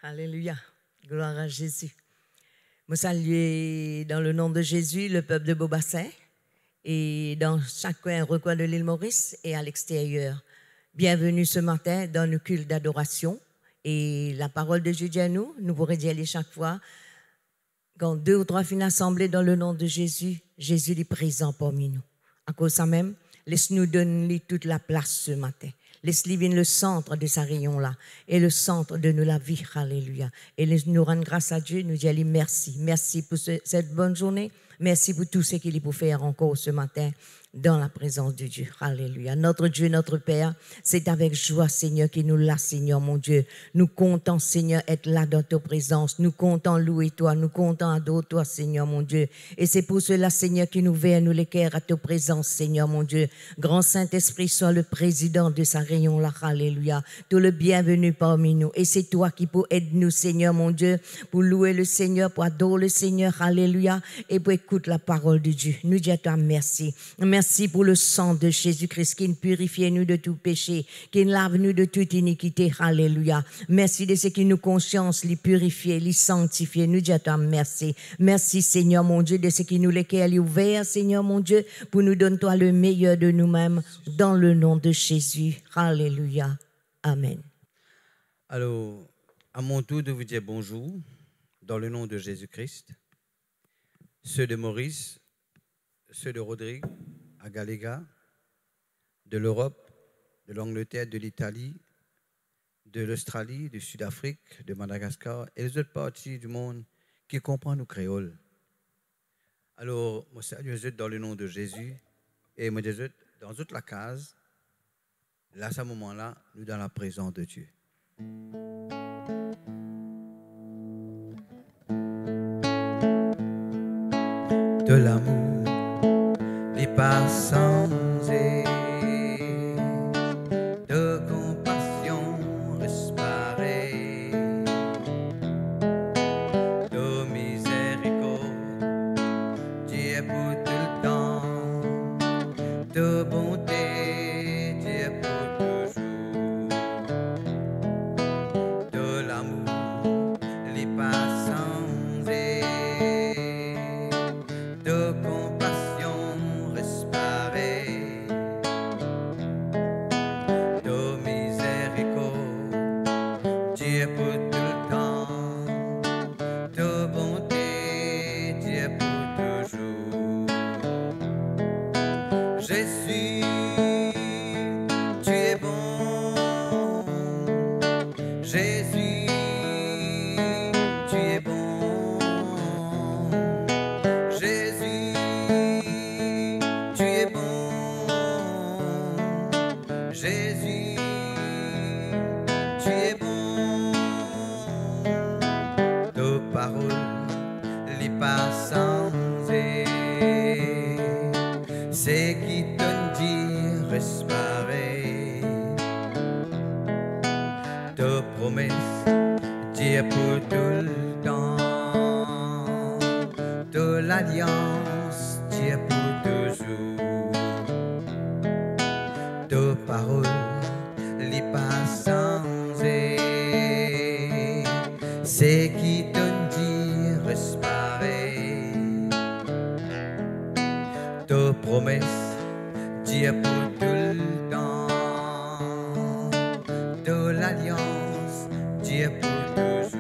Alléluia. Gloire à Jésus. Je salue dans le nom de Jésus le peuple de Beaubassin et dans chaque recoin de l'île Maurice et à l'extérieur. Bienvenue ce matin dans le culte d'adoration. Et la parole de Dieu dit à nous, nous pourrons dire chaque fois, quand 2 ou 3 finissent assemblés dans le nom de Jésus, Jésus est présent parmi nous. À cause de ça même, laisse-nous donner toute la place ce matin. Laisse-lui venir le centre de sa rayon-là et le centre de nous la vie. Alléluia. Et nous rendre grâce à Dieu, nous disons merci. Merci pour cette bonne journée. Merci pour tout ce qu'il est pour faire encore ce matin dans la présence de Dieu. Alléluia. Notre Dieu, notre Père, c'est avec joie, Seigneur, qui nous l'a, Seigneur, mon Dieu. Nous comptons, Seigneur, être là dans ta présence. Nous comptons louer toi. Nous comptons adorer toi, Seigneur, mon Dieu. Et c'est pour cela, Seigneur, qui nous veille, nous l'équerre à ta présence, Seigneur, mon Dieu. Grand Saint-Esprit, sois le président de sa rayon là. Alléluia. Tout le bienvenu parmi nous. Et c'est toi qui peux aider nous, Seigneur, mon Dieu, pour louer le Seigneur, pour adorer le Seigneur. Alléluia. Et pour écouter la parole de Dieu. Nous disons à toi merci. Merci pour le sang de Jésus-Christ qui nous purifie nous de tout péché, qui nous lave nous de toute iniquité. Alléluia. Merci de ce qui nous conscience, les purifier, les sanctifier. Nous disons à toi merci. Merci, Seigneur, mon Dieu, de ce qui nous l'équerre ouvert, Seigneur, mon Dieu, pour nous donner toi le meilleur de nous-mêmes dans le nom de Jésus. Alléluia. Amen. Alors, à mon tour de vous dire bonjour, dans le nom de Jésus-Christ, ceux de Maurice, ceux de Rodrigue, à Galéga, de l'Europe, de l'Angleterre, de l'Italie, de l'Australie, du Sud-Afrique, de Madagascar et les autres parties du monde qui comprennent le créole. Alors, moi salue eux dans le nom de Jésus et moi dis dans toute la case, là, à ce moment-là, nous dans la présence de Dieu. De l'amour, les passants et de compassion respirée, de miséricorde, Dieu pour tout le temps, de bonté, Dieu pour toujours, de l'amour, les passants et de compassion respirée, de miséricorde, Dieu pour tout le temps, de bonté, Dieu pour toujours. Jésus, tu es bon. Jésus, tu es bon. Jésus, tu es bon. Jésus, tu es bon. Nos paroles, les passants et c'est qui t'ont dit respirer. De promesses, Dieu pour tout le temps. De l'alliance, Dieu pour toujours. De paroles, les passants et c'est qui t'ont dit respirer. De promesses, Dieu pour tout le temps. De l'alliance, Dieu pour toujours.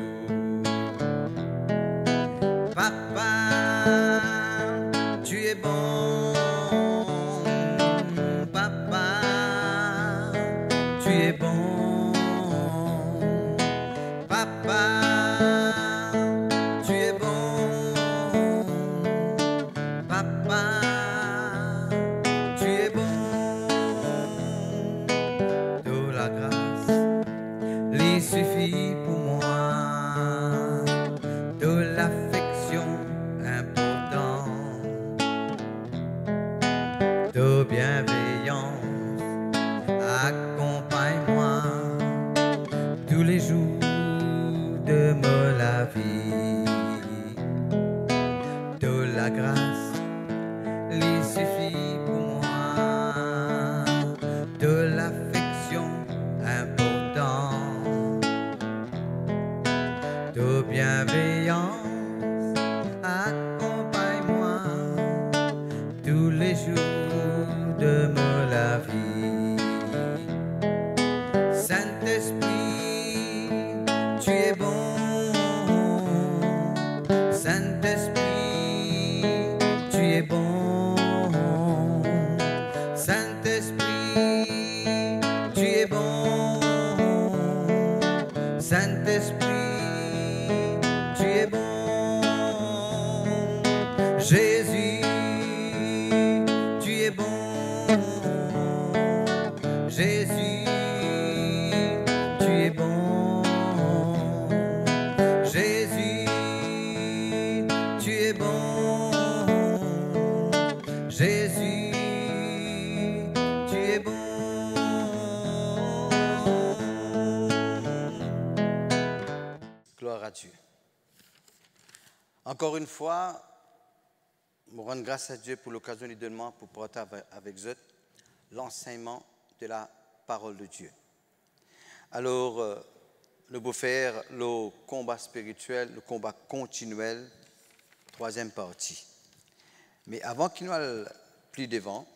Papa, tu es bon. Papa, tu es bon. Papa, tu es bon. Papa, tu es bon. De la grâce, il suffit pour moi. De l'affection importante, de bienveillance, accompagne-moi tous les jours de ma vie. De la grâce, il suffit pour moi. De l'affection importante, bienveillance, accompagne-moi tous les jours de la vie. Saint-Esprit, tu es bon. Saint-Esprit, tu es bon. Saint-Esprit, tu es bon. Saint-Esprit, tu es bon. Jésus, tu es bon. Jésus, tu es bon. Jésus, tu es bon. Jésus, tu es bon. Gloire à Dieu. Encore une fois, je rends grâce à Dieu pour l'occasion du donnement pour partager avec vous l'enseignement de la parole de Dieu. Alors, nous allons faire le combat spirituel, le combat continuel, troisième partie. Mais avant qu'il nous aille plus devant,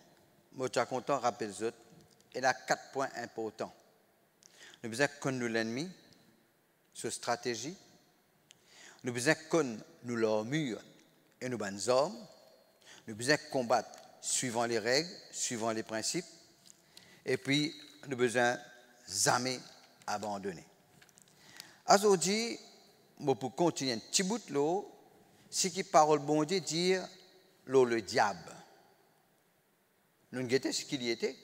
je suis content de rappeler vous, il y a 4 points importants. Nous devons connaître l'ennemi, sa stratégie. Nous devons connaître l'armure et nos bonnes armes. Nous devons combattre suivant les règles, suivant les principes. Et puis, nous devons jamais abandonner. Aujourd'hui, pour continuer un petit bout de l'eau, ce qui parle bon Dieu dire le diable. Nous regardons ce qu'il y était.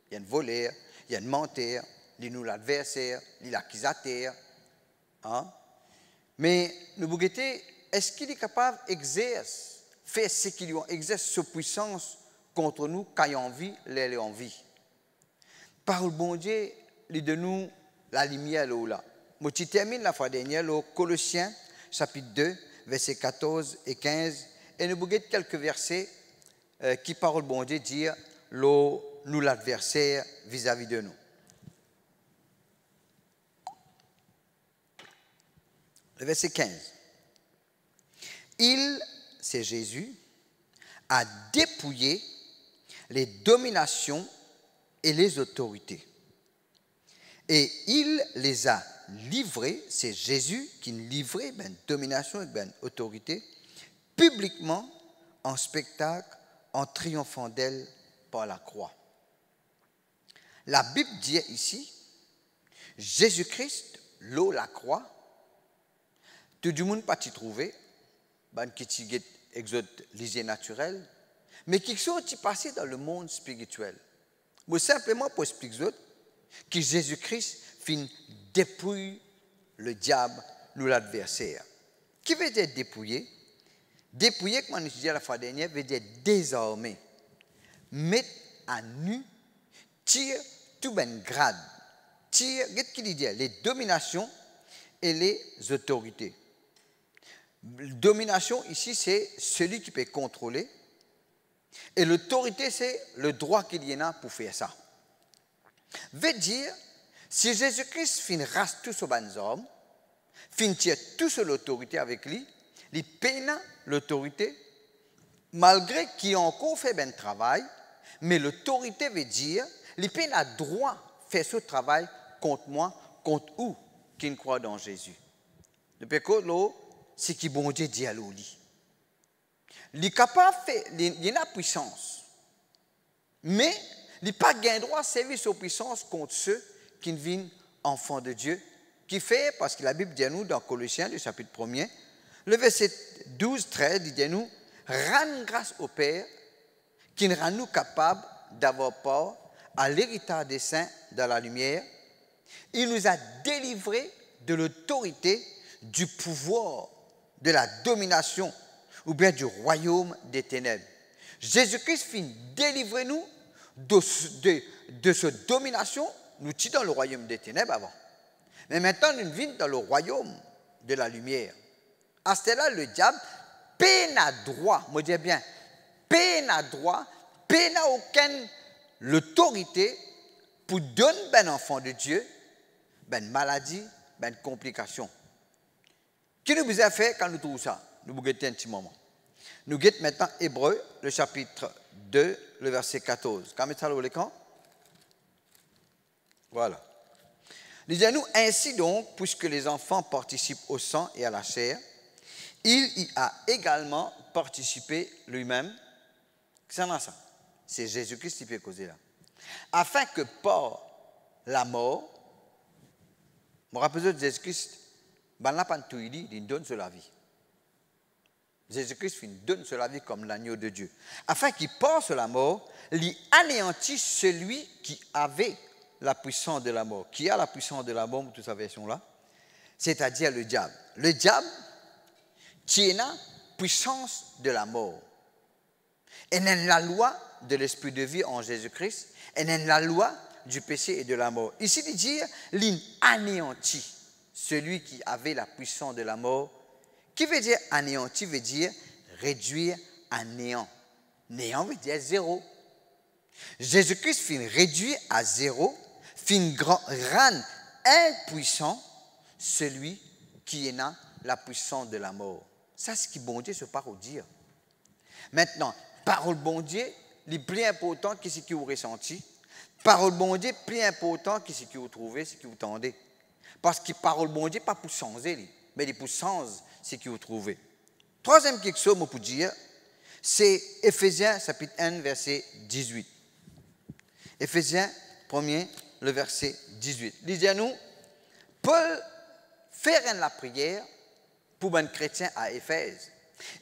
Il y a un voleur, il y a un menteur, il y a nous l'adversaire, il y a l'accusateur. Hein? Mais nous regardons, est-ce qu'il est capable d'exercer, faire ce qu'il exerce sa puissance contre nous quand il y a envie, il a envie. Parole bon Dieu, il donne nous la lumière là. Moi, je termine la fois dernière, le Colossiens, chapitre 2, versets 14 et 15. Et nous regardons quelques versets qui parlent bon Dieu dire nous l'adversaire vis-à-vis de nous. Le verset 15. Il, c'est Jésus, a dépouillé les dominations et les autorités. Et il les a livrés, c'est Jésus qui livrait ben domination et ben autorité, publiquement en spectacle, en triomphant d'elle par la croix. La Bible dit ici, Jésus-Christ, l'eau, la croix, tout le monde pas t'y trouver, ben qui t'y exode l'hygiène naturelle, mais qui sont passés dans le monde spirituel. Moi simplement pour expliquer que Jésus-Christ fin dépouille le diable, nous l'adversaire. Qui veut dire dépouiller? Dépouiller, comme on étudiait la fois dernière, veut dire désarmer, mettre à nu, tirer tout ben grade, tirer, qu'est-ce qu'il dit? Les dominations et les autorités. Domination, ici, c'est celui qui peut contrôler. Et l'autorité, c'est le droit qu'il y en a pour faire ça. Veut dire, si Jésus-Christ fin rase tout ce bon homme, fin tire tout sur l'autorité avec lui, il peine l'autorité, malgré qu'il a encore fait ben travail, mais l'autorité veut dire, il peine a droit de faire ce travail contre moi, contre où qui ne croit dans Jésus. Depuis que c'est qui bon Dieu dit à lui. Il est capable de faire, il a la puissance. Mais il n'a pas gain droit de servir sa puissance contre ceux qui ne viennent enfants de Dieu. Qui fait, parce que la Bible dit à nous dans Colossiens, le chapitre 1er, le verset 12-13, il dit à nous, rendre grâce au Père qui nous rend nous capables d'avoir part à l'héritage des saints dans la lumière. Il nous a délivrés de l'autorité, du pouvoir, de la domination ou bien du royaume des ténèbres. Jésus-Christ finit délivrer nous de cette domination. Nous étions dans le royaume des ténèbres avant. Mais maintenant, nous vivons dans le royaume de la lumière. À ce là le diable peine à droit, moi je dis bien, peine à droit, peine à aucune l'autorité pour donner un enfant de Dieu, une maladie, une complication. Qu'est-ce que nous avons fait quand nous trouvons ça? Nous guettons un petit moment. Nous guettons maintenant Hébreu, le chapitre 2, le verset 14. Quand mettez ça au l'écran? Voilà. Disons-nous, ainsi donc, puisque les enfants participent au sang et à la chair, il y a également participé lui-même. C'est ça. C'est Jésus-Christ qui peut causer là. Afin que par la mort, je me rappelle de Jésus-Christ, il donne sur la vie. Jésus-Christ donne sur la vie comme l'agneau de Dieu. Afin qu'il par sur la mort, il anéantit celui qui avait la puissance de la mort. Qui a la puissance de la mort, toute sa version-là? C'est-à-dire le diable. Le diable, qui est la puissance de la mort. Et n'est la loi de l'esprit de vie en Jésus-Christ. Et n'est la loi du péché et de la mort. Ici, il dit, il anéantit celui qui avait la puissance de la mort. Qui veut dire anéantir, veut dire réduire à néant. Néant veut dire zéro. Jésus-Christ finit réduire à zéro, finit rendre impuissant celui qui est la puissance de la mort. Ça, c'est ce que bon Dieu se parle dire. Maintenant, parole bon Dieu, le plus important que ce que vous ressentez. Parole bon Dieu, plus important que ce que vous trouvez, ce que vous tendez. Parce que parole bon Dieu, pas pour changer, mais pour changer ce que vous trouvez. Troisième quelque chose, moi, pour dire, c'est Éphésiens, chapitre 1, verset 18. Éphésiens 1er, le verset 18. Lisez-nous, Paul fait la prière pour un chrétien à Éphèse.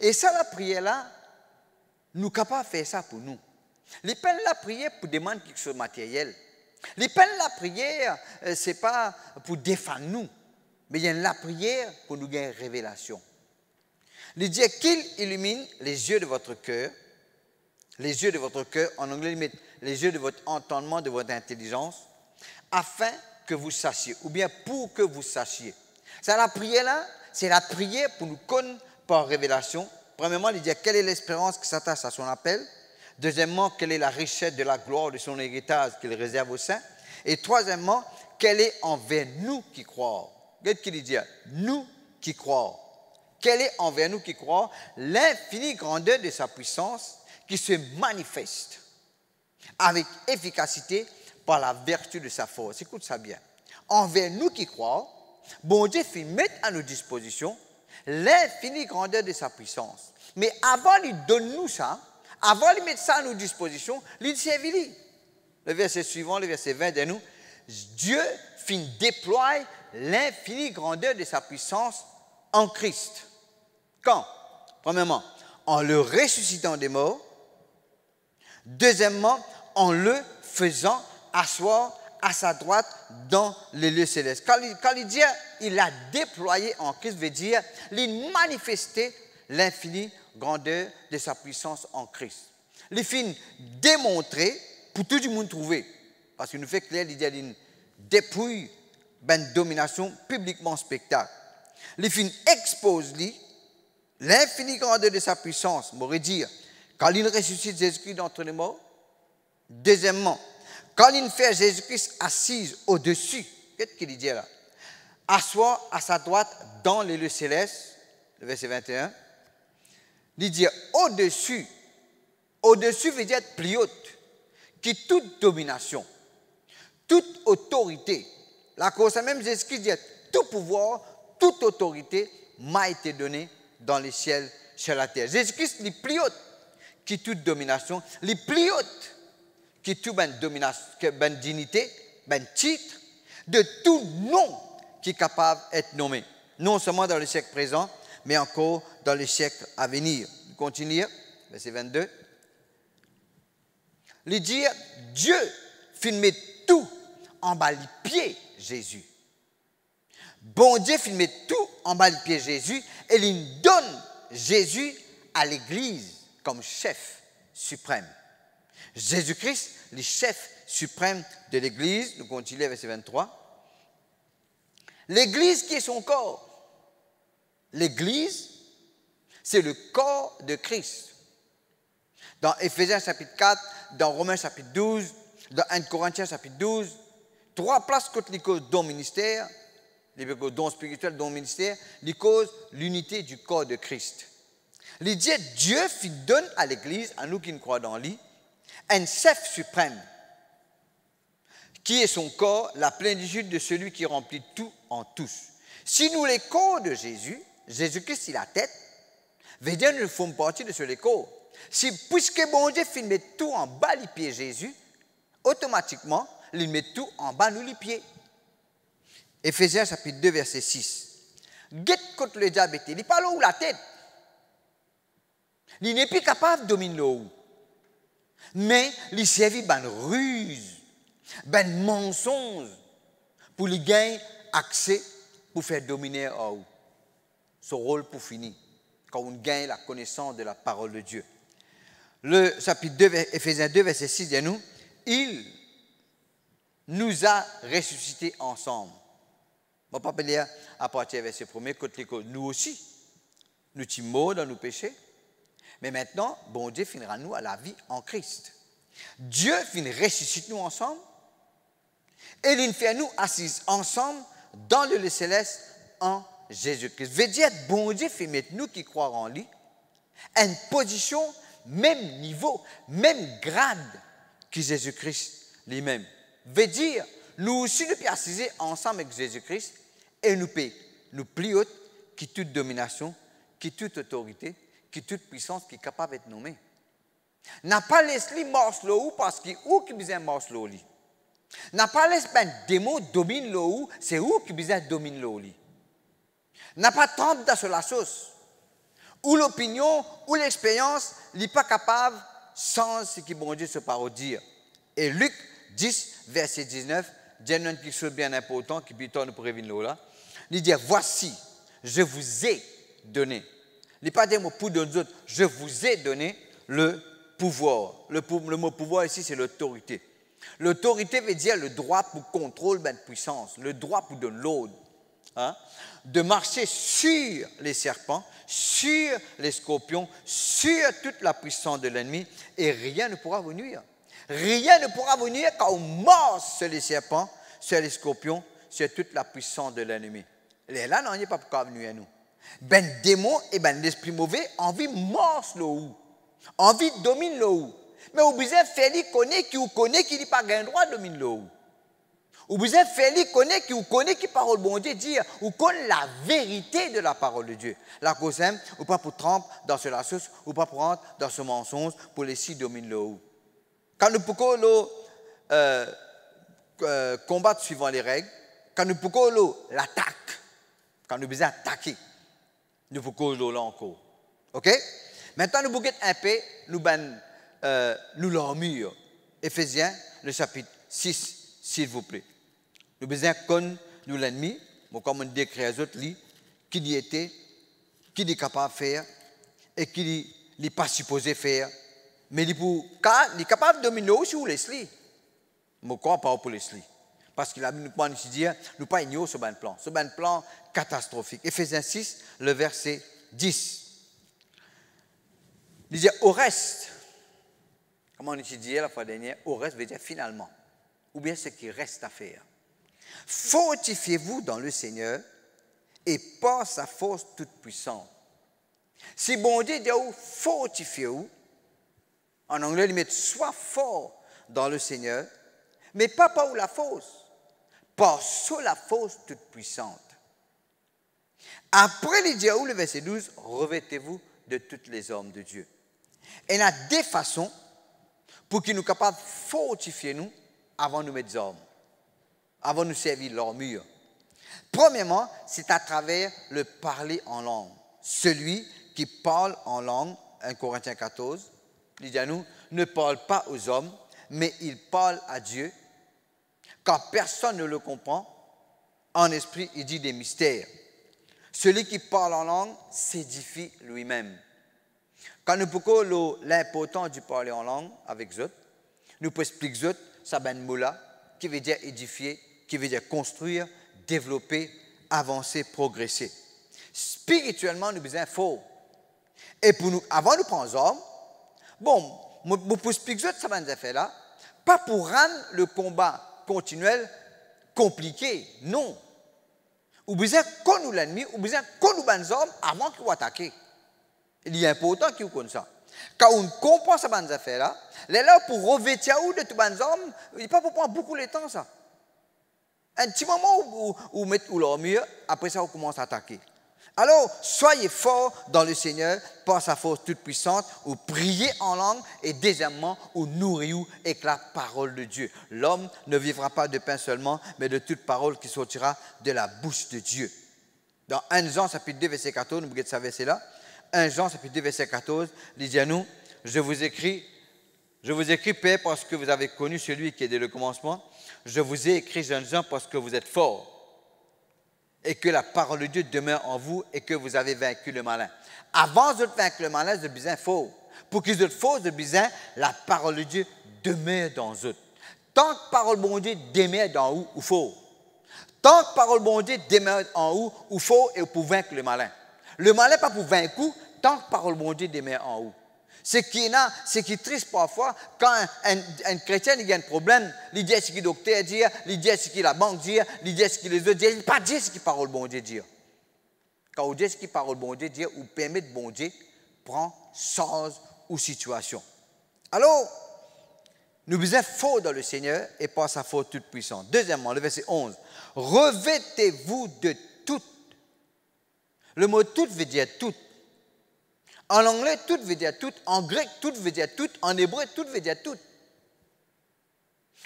Et ça, la prière-là, nous sommes capables de faire ça pour nous. Les peines la prière pour demander quelque chose de matériel. Les peines la prière, ce n'est pas pour défendre nous, mais il y a la prière pour nous gagner une révélation. Il dit qu'il illumine les yeux de votre cœur, les yeux de votre cœur, en anglais, il met les yeux de votre entendement, de votre intelligence, afin que vous sachiez, ou bien pour que vous sachiez. Ça, la prière là, c'est la prière pour nous connaître par révélation. Premièrement, il dit quelle est l'espérance qui s'attache à son appel. Deuxièmement, quelle est la richesse de la gloire de son héritage qu'il réserve aux saints. Et troisièmement, quelle est envers nous qui croyons. Qu'est-ce qu'il dit? Nous qui croyons. Quelle est envers nous qui croyons l'infinie grandeur de sa puissance qui se manifeste avec efficacité par la vertu de sa force. Écoute ça bien. Envers nous qui croyons, bon Dieu fait mettre à nos dispositions l'infinie grandeur de sa puissance. Mais avant de donner nous ça, avant de mettre ça à nos dispositions, il dit, le verset suivant, le verset 20 de nous, Dieu finit déployer l'infinie grandeur de sa puissance en Christ. Quand? Premièrement, en le ressuscitant des morts. Deuxièmement, en le faisant asseoir à sa droite dans les lieux célestes. Quand il dit il a déployé en Christ, veut dire il manifestait l'infinie grandeur de sa puissance en Christ. Il finit démontrer pour tout le monde trouver. Parce qu'il nous fait clair, il dit qu'il dépouille une domination publiquement spectacle. Il finit expose l'infinie grandeur de sa puissance, m'aurait dire, quand il ressuscite Jésus-Christ d'entre les morts. Deuxièmement, quand il fait Jésus-Christ assise au-dessus, qu'est-ce qu'il dit là? Asseoir à sa droite dans les lieux célestes, le verset 21. Il dit au-dessus. Au-dessus veut dire plus haute, qui toute domination, toute autorité. La cause même Jésus-Christ dit tout pouvoir, toute autorité m'a été donnée dans les ciels, sur la terre. Jésus-Christ est plus haute qui toute domination, les plus haute qui toute bonne dignité, ben titre, de tout nom qui est capable d'être nommé. Non seulement dans le siècle présent, mais encore dans le siècle à venir. Continuez, verset 22. Il dit, Dieu filme tout en bas les pieds Jésus. Bon Dieu filme tout en bas les pieds Jésus et il donne Jésus à l'Église comme chef suprême. Jésus-Christ, le chef suprême de l'Église, nous continuons verset 23. L'Église qui est son corps. L'Église, c'est le corps de Christ. Dans Éphésiens chapitre 4, dans Romains chapitre 12, dans 1 Corinthiens chapitre 12, 3 places contre les causes d'un ministère, les dons spirituels, dons ministères, les causes l'unité du corps de Christ. Les dieux, Dieu donne à l'Église, à nous qui nous croyons dans lui, un chef suprême, qui est son corps, la plénitude de celui qui remplit tout en tous. Si nous les corps de Jésus, Jésus-Christ est la tête, veut dire que nous faisons partie de ce corps. Si, puisque bon Dieu met tout en bas les pieds de Jésus, automatiquement, il met tout en bas nous les pieds. Éphésiens chapitre 2, verset 6. Guette contre le diable, il n'est pas là où la tête. Il n'est plus capable de dominer le haut. Mais il servit d'une ruse, d'un mensonge pour lui gagner accès pour faire dominer en haut. Son rôle pour finir, quand on gagne la connaissance de la parole de Dieu. Le chapitre 2, Éphésiens 2, verset 6 dit nous, il nous a ressuscités ensemble. Je ne vais pas lire à partir du verset 1er, côté nous aussi, nous sommes morts dans nos péchés, mais maintenant, bon Dieu finira nous à la vie en Christ. Dieu finit ressuscite nous ensemble et il fait nous assis ensemble dans le lieu céleste en Jésus-Christ. Veut dire bon Dieu fait mettre nous qui croyons en lui une position, même niveau, même grade que Jésus-Christ lui-même. Veut dire nous aussi nous sommes assis ensemble avec Jésus-Christ et nous payons nous plus haut que toute domination, que toute autorité, que toute puissance qui est capable d'être nommée. N'a pas laissé marcher là parce qu'il où qui besoin marcher là. N'a pas laissé un démon dominer là c'est où qui besoin dominer là. N'a pas trempé dans la sauce. Ou l'opinion, ou l'expérience, il n'est pas capable sans ce que bon Dieu se parle dire. Et Luc 10, verset 19, dit quelque chose de bien important qui peut nous prévenir là. Il dit, voici, je vous ai donné. Il n'est pas des mots pour d'autres autres. Je vous ai donné le pouvoir. Le mot pouvoir ici, c'est l'autorité. L'autorité veut dire le droit pour contrôler la puissance, le droit pour donner l'ordre. Hein? De marcher sur les serpents, sur les scorpions, sur toute la puissance de l'ennemi, et rien ne pourra vous nuire. Rien ne pourra vous nuire quand on marche sur les serpents, sur les scorpions, sur toute la puissance de l'ennemi. Et là, non, il n'y a pas pourquoi venir à nous. Ben démon et ben l'esprit mauvais, envie marche là où, envie domine là où. Mais vous besoin faire lui connaître qu'il n'a pas le droit de dominer là où. Vous besoin faire lui connaître qui parole bon Dieu dire, ou connaît la vérité de la parole de Dieu. La cause est, ou pas pour tremper dans ce sauce, ou pas pour rentrer dans ce mensonge pour laisser dominer là où. Quand nous pouvons combattre suivant les règles, quand nous pouvons l'attaque, quand nous besoin attaquer, nous pouvons là encore. OK? Maintenant, nous pouvons un peu, nous l'armure. Éphésiens, le chapitre 6, s'il vous plaît. Nous besoin connaître nous l'ennemi, comme on décrit les autres, qui y était, qui est capable de faire et qui n'est pas supposé faire. Mais il est capable de dominer aussi ou Leslie. Je ne crois pas pour Leslie. Parce qu'il a mis nous ici dire, nous pas ignorer ce ban plan. Ce ban plan catastrophique. Éphésiens 6, le verset 10. Il dit au reste, comme on ici dit la fois dernière, au reste veut dire finalement. Ou bien ce qui reste à faire. Fortifiez-vous dans le Seigneur et par sa force toute puissante. Si bon Dieu dit fortifiez-vous, en anglais, il met sois fort dans le Seigneur, mais pas par la force, par sur la force toute puissante. Après il dit le verset 12, revêtez-vous de toutes les armes de Dieu. Et il y a des façons pour qu'il nous capable de fortifier nous avant de nous mettre des armes, avant de nous servir l'armure. Premièrement, c'est à travers le parler en langue. Celui qui parle en langue, 1 Corinthiens 14, il dit à nous, ne parle pas aux hommes, mais il parle à Dieu, car personne ne le comprend. En esprit, il dit des mystères. Celui qui parle en langue s'édifie lui-même. Quand nous pouvons l'importance du parler en langue avec eux, nous pouvons expliquer eux, ça ben moula, qui veut dire édifier, qui veut dire construire, développer, avancer, progresser. Spirituellement, nous besoin fort. Et pour nous, avant de prendre hommes, bon, pour expliquer ça va nous faire là, pas pour rendre le combat continuel compliqué, non. Ou besoin connaître l'ennemi, ou besoin connaître les hommes avant qu'il attaque. Il est important qu'il connaisse ça. Quand on comprend ces affaires-là, les là pour revêtir de tous les hommes, il n'est pas pour prendre beaucoup de temps ça. Un petit moment où vous mettez leur mieux, après ça, on commence à attaquer. Alors, soyez forts dans le Seigneur par sa force toute puissante, ou priez en langue, et deuxièmement, ou nourriez-vous avec la parole de Dieu. L'homme ne vivra pas de pain seulement, mais de toute parole qui sortira de la bouche de Dieu. Dans 1 Jean, chapitre 2, verset 14, vous regardez ce verset-là. 1 Jean, chapitre 2, verset 14, il dit à nous, je vous écris, Père, parce que vous avez connu celui qui est dès le commencement. Je vous ai écrit, jeunes gens, parce que vous êtes forts. Et que la parole de Dieu demeure en vous et que vous avez vaincu le malin. Avant de vaincre le malin, vous êtes besoin fort. Pour qu'ils soient forts, vous êtes besoin, la parole de Dieu demeure dans eux. Tant que la parole de Dieu demeure dans vous, ou fort. Tant que la parole de Dieu demeure en vous, ou fort, et pour vaincre le malin. Le malin pas pour vaincre, tant que la parole de Dieu demeure en vous. Ce qui est triste parfois, quand un chrétien il a un problème, il dit ce que le docteur dit, il dit ce que la banque dit, il dit ce que les autres disent, il ne dit pas ce que la parole de Dieu dit. Quand on dit ce que la parole de Dieu dit, ou permet de bon Dieu, prend chose ou situation. Alors, nous sommes forts dans le Seigneur et par sa force toute puissante. Deuxièmement, le verset 11. Revêtez-vous de toute. Le mot toute veut dire toute. En anglais, tout veut dire tout. En grec, tout veut dire tout. En hébreu, tout veut dire tout.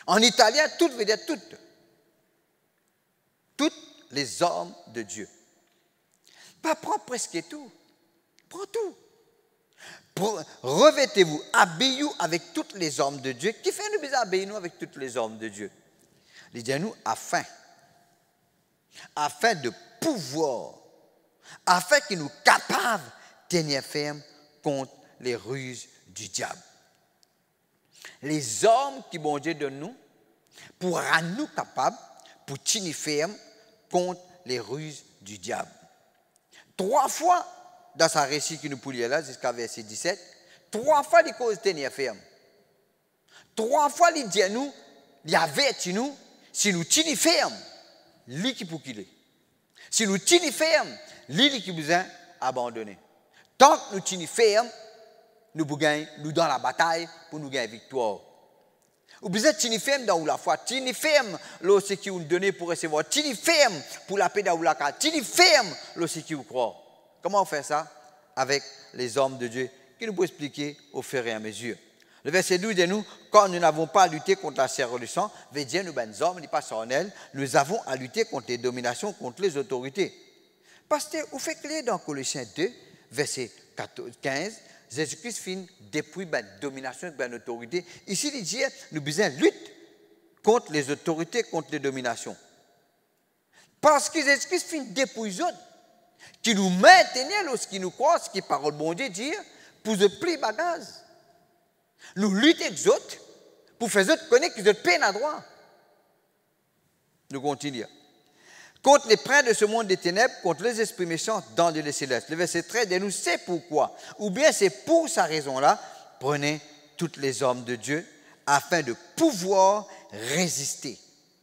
En italien, tout veut dire tout. Toutes les hommes de Dieu. Pas prends presque tout. Prends tout. Revêtez-vous, habillez-vous avec toutes les hommes de Dieu. Qui fait nous besoin habiller nous avec toutes les hommes de Dieu? Il dit à nous, afin de pouvoir, afin qu'il nous capable tenir ferme contre les ruses du diable. Les hommes qui bon Dieu donne nous pour rendre nous capables, pour tenir ferme contre les ruses du diable. 3 fois dans sa récit qui nous pouliez là, jusqu'à verset 17, 3 fois il cause tenir ferme. 3 fois il dit à nous, il avertit nous, si nous tenons ferme, lui qui pour qu'il est. Si nous tenons ferme, lui qui vous a abandonné. Tant que nous tenons ferme, nous gagnons, nous dans la bataille pour nous gagner victoire. Vous besoin de tenir ferme dans la foi, tenir ferme ce qui vous donne pour recevoir, tenir ferme pour la paix dans la carte, tenir ferme ce qui vous croit. Comment on fait ça? Avec les hommes de Dieu qui nous peuvent expliquer au fur et à mesure. Le verset 12 dit nous, quand nous n'avons pas à lutter contre la chair et le sang, veut dire nous, ben hommes, n'est pas en elle, nous avons à lutter contre les dominations, contre les autorités. Pasteur, vous faites clair dans Colossiens 2, verset 15, Jésus-Christ finit depuis la domination de l'autorité. Ici, il dit, nous besoin lutte contre les autorités, contre les dominations. Parce que Jésus-Christ finit depuis les autres, qui nous maintenait lorsqu'il nous croit, ce qui est parole de bon Dieu dire, pour se plier bagage. Nous luttons avec les autres, pour faire les autres connaître qu'ils ont peine à droit. Nous continuons. Contre les princes de ce monde des ténèbres, contre les esprits méchants dans les célestes. Le verset 13 dit nous, c'est pourquoi, ou bien c'est pour sa raison-là, prenez toutes les hommes de Dieu, afin de pouvoir résister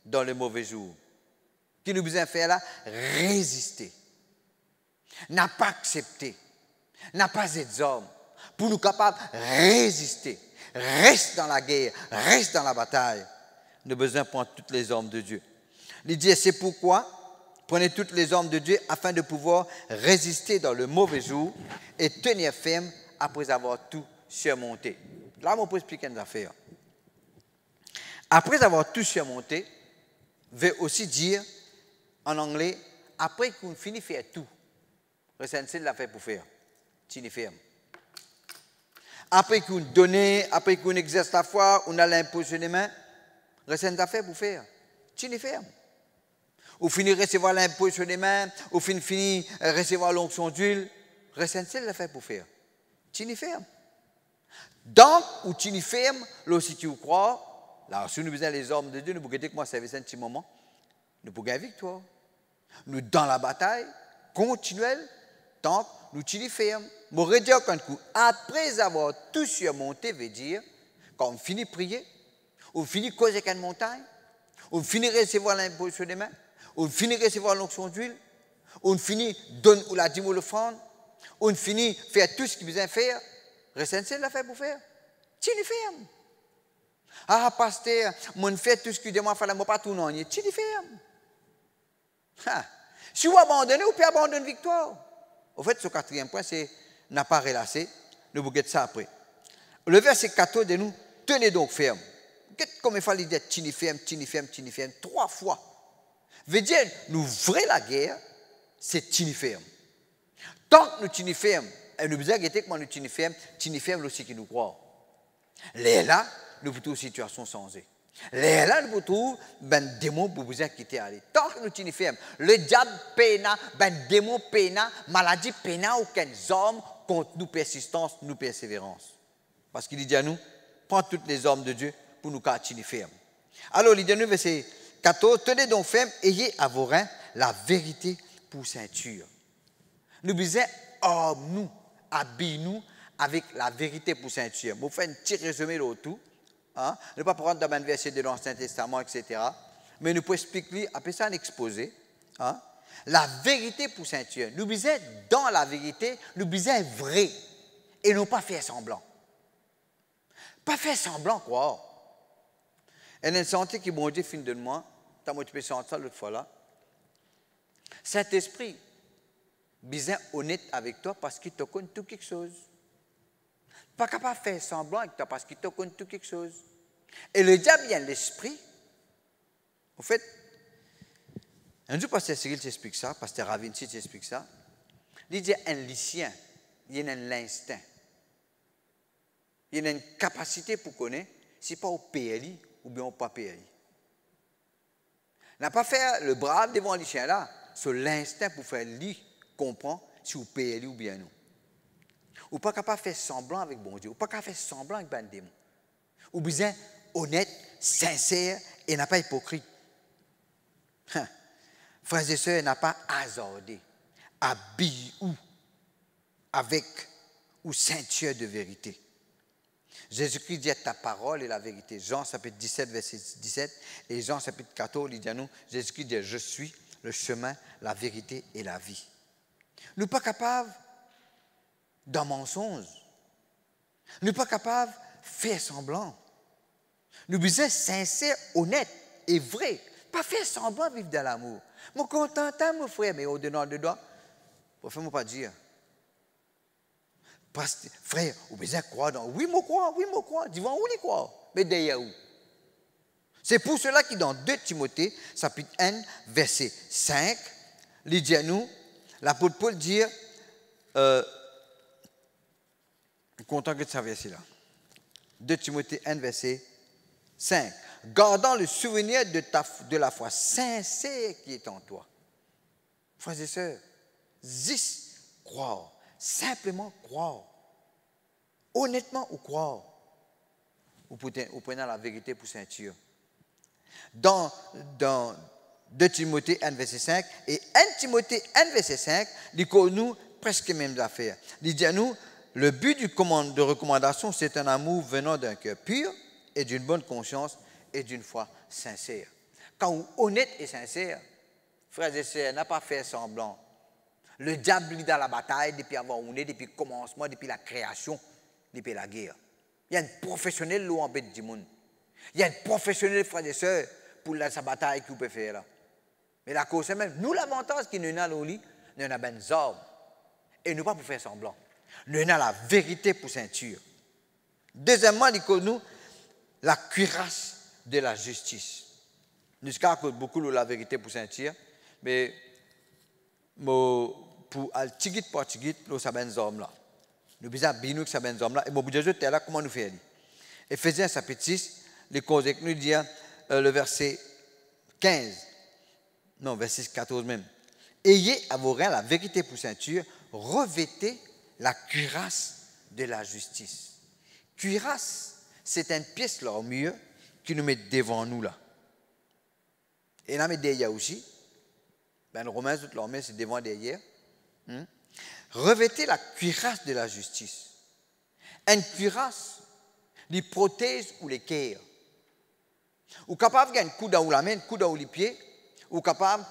dans le mauvais jour. Qui nous besoin faire là? Résister. N'a pas accepté, n'a pas être homme, pour nous capables de résister. Reste dans la guerre, reste dans la bataille. Nous avons besoin de prendre tous les hommes de Dieu. Il dit, c'est pourquoi, prenez tous les hommes de Dieu afin de pouvoir résister dans le mauvais jour et tenir ferme après avoir tout surmonté. Là, on peut expliquer une affaire. Après avoir tout surmonté, veut aussi dire, en anglais, après qu'on finit de faire tout, recensez l'affaire pour faire, tenir ferme. Après qu'on donne, après qu'on exerce la foi, on a l'imposition des mains, recensez l'affaire pour faire, tenir ferme. Ou finir de recevoir l'imposition des mains, ou finir de recevoir l'onction d'huile, recensez l'affaire pour faire, tenir ferme. Donc, ou tenir ferme, là aussi tu crois, là, si nous besoin les hommes de Dieu, nous pouvons dire que moi, ça fait un petit moment, nous pouvons gagner victoire. Nous, dans la bataille continuelle, tant que nous tenons ferme. Je dire après avoir tout surmonté, veut dire, quand on finit de prier, on finit de causer avec une montagne, on finit de recevoir l'imposition des mains, On finit recevoir l'onction d'huile. On finit donner ou la dîme ou l'offrande. On finit faire tout ce qu'il besoin faire. Recensez la fait pour faire. Tu le fais. Ah, pasteur, mon fait tout ce qu'il demande, il ne faut pas tout non. Tu le fais. Si vous abandonnez, vous pouvez abandonner une victoire. Au fait, ce quatrième point, c'est n'a pas relâché. Nous vous guettons ça après. Le verset 14 de nous, tenez donc ferme. Comme il fallait dire, tini ferme, 3 fois. Veut dire, nous vraies la guerre, c'est tini ferme. Tant que nous tini ferme, et nous besoin de comment nous tini ferme aussi qui nous croit. Là, nous vous trouvons situation changée. Là, nous vous trouvons ben démon pour vous quitter aller. Tant que nous tini ferme, le diable peina, ben démon peina, maladie peina, aucun homme contre nous persistance, nous persévérance. Parce qu'il dit à nous, prends toutes les hommes de Dieu pour nous tini ferme. Alors, il dit à nous, verset 14, tenez donc ferme, ayez à vos reins la vérité pour ceinture. Nous disons, nous, habillez-nous avec la vérité pour ceinture. Vous faites un petit résumé de tout. Hein? Ne pas prendre dans un verset de l'Ancien Testament, etc. Mais nous pouvons expliquer, après ça, un exposé. Hein? La vérité pour ceinture. Nous disons, dans la vérité, nous disons vrai. Et non pas faire semblant. Pas faire semblant, quoi. Et une santé qui, bon Dieu, fin de moi, tu peux sentir ça l'autre fois là. Saint-Esprit, bien honnête avec toi parce qu'il te connaît tout quelque chose. Pas capable de faire semblant avec toi parce qu'il te connaît tout quelque chose. Et le diable, il y a l'esprit. En fait, un jour, pasteur Cyril t'explique ça, pasteur Ravinci t'explique ça. Il dit un lycéen, il y a l'instinct. Il y a une capacité pour connaître, si pas au PLI ou bien au pas PLI. N'a pas fait le brave devant un lycéen là, c'est l'instinct pour faire lui comprendre si au PLI ou bien non. Ou pas capable de faire semblant avec bon Dieu, ou pas capable de faire semblant avec ben démon. Ou bien honnête, sincère et n'a pas hypocrite. Frères et sœurs, n'a pas hasardé. Habille-ou avec ou ceinture de vérité. Jésus-Christ dit ta parole est la vérité. Jean chapitre 17, verset 17 et Jean chapitre 14, il dit à nous, Jésus-Christ dit je suis le chemin, la vérité et la vie. Nous ne sommes pas capables d'un mensonge. Nous ne sommes pas capables de faire semblant. Nous sommes sincères, honnêtes et vrais. Pas faire semblant de vivre dans l'amour. Mon contentant, mon frère, mais au-dedans de toi, pour faire pas dire. Frère, vous besoin de croire dans. Oui, moi crois. Dis-moi où les croire. Mais derrière où? C'est pour cela qu'il dans 2 Timothée, chapitre 1, verset 5, il dit à nous, l'apôtre Paul dit, content que de ce verset-là. 2 Timothée 1, verset 5. Gardant le souvenir de la foi sincère qui est en toi. Frères et sœurs, juste croire. Simplement croire. Honnêtement ou croire. Vous prenez la vérité pour ceinture. Dans 2 Timothée 1, verset 5 et 1 Timothée 1, verset 5, il nous presque les mêmes affaires. Il dit à nous, le but de recommandation, c'est un amour venant d'un cœur pur et d'une bonne conscience et d'une foi sincère. Quand vous êtes honnête et sincère, frères et sœurs, n'a pas fait semblant. Le diable est dans la bataille depuis avoir uné, depuis le commencement, depuis la création, depuis la guerre. Il y a un professionnel qui en bête du monde. Il y a un professionnel, frères et sœurs, pour sa bataille qu'il peut faire là. Mais la cause c'est même, nous l'avantage qui nous a au lit, nous avons des armes. Et nous pas pour faire semblant. Nous avons la vérité pour ceinture. Deuxièmement, nous la cuirasse de la justice. Nous avons beaucoup de la vérité pour ceinture, mais pour al tigit par tigit, nous avons des armes là. Nous avons bien nous des armes là. Et mon Dieu, là, comment nous faisons? Éphésiens chapitre 6, les causes que nous dit le verset 15, non, verset 14 même. Ayez à vos reins la vérité pour ceinture, revêtez la cuirasse de la justice. Cuirasse, c'est une pièce de l'armure qui nous met devant nous là. Et là, mais derrière aussi, ben, le Romain, toute l'armure, c'est devant derrière. Revêtez la cuirasse de la justice. Une cuirasse, les protège ou les cœurs. Ou capable de gagner un coup dans la main, un coup dans les pieds, ou capable,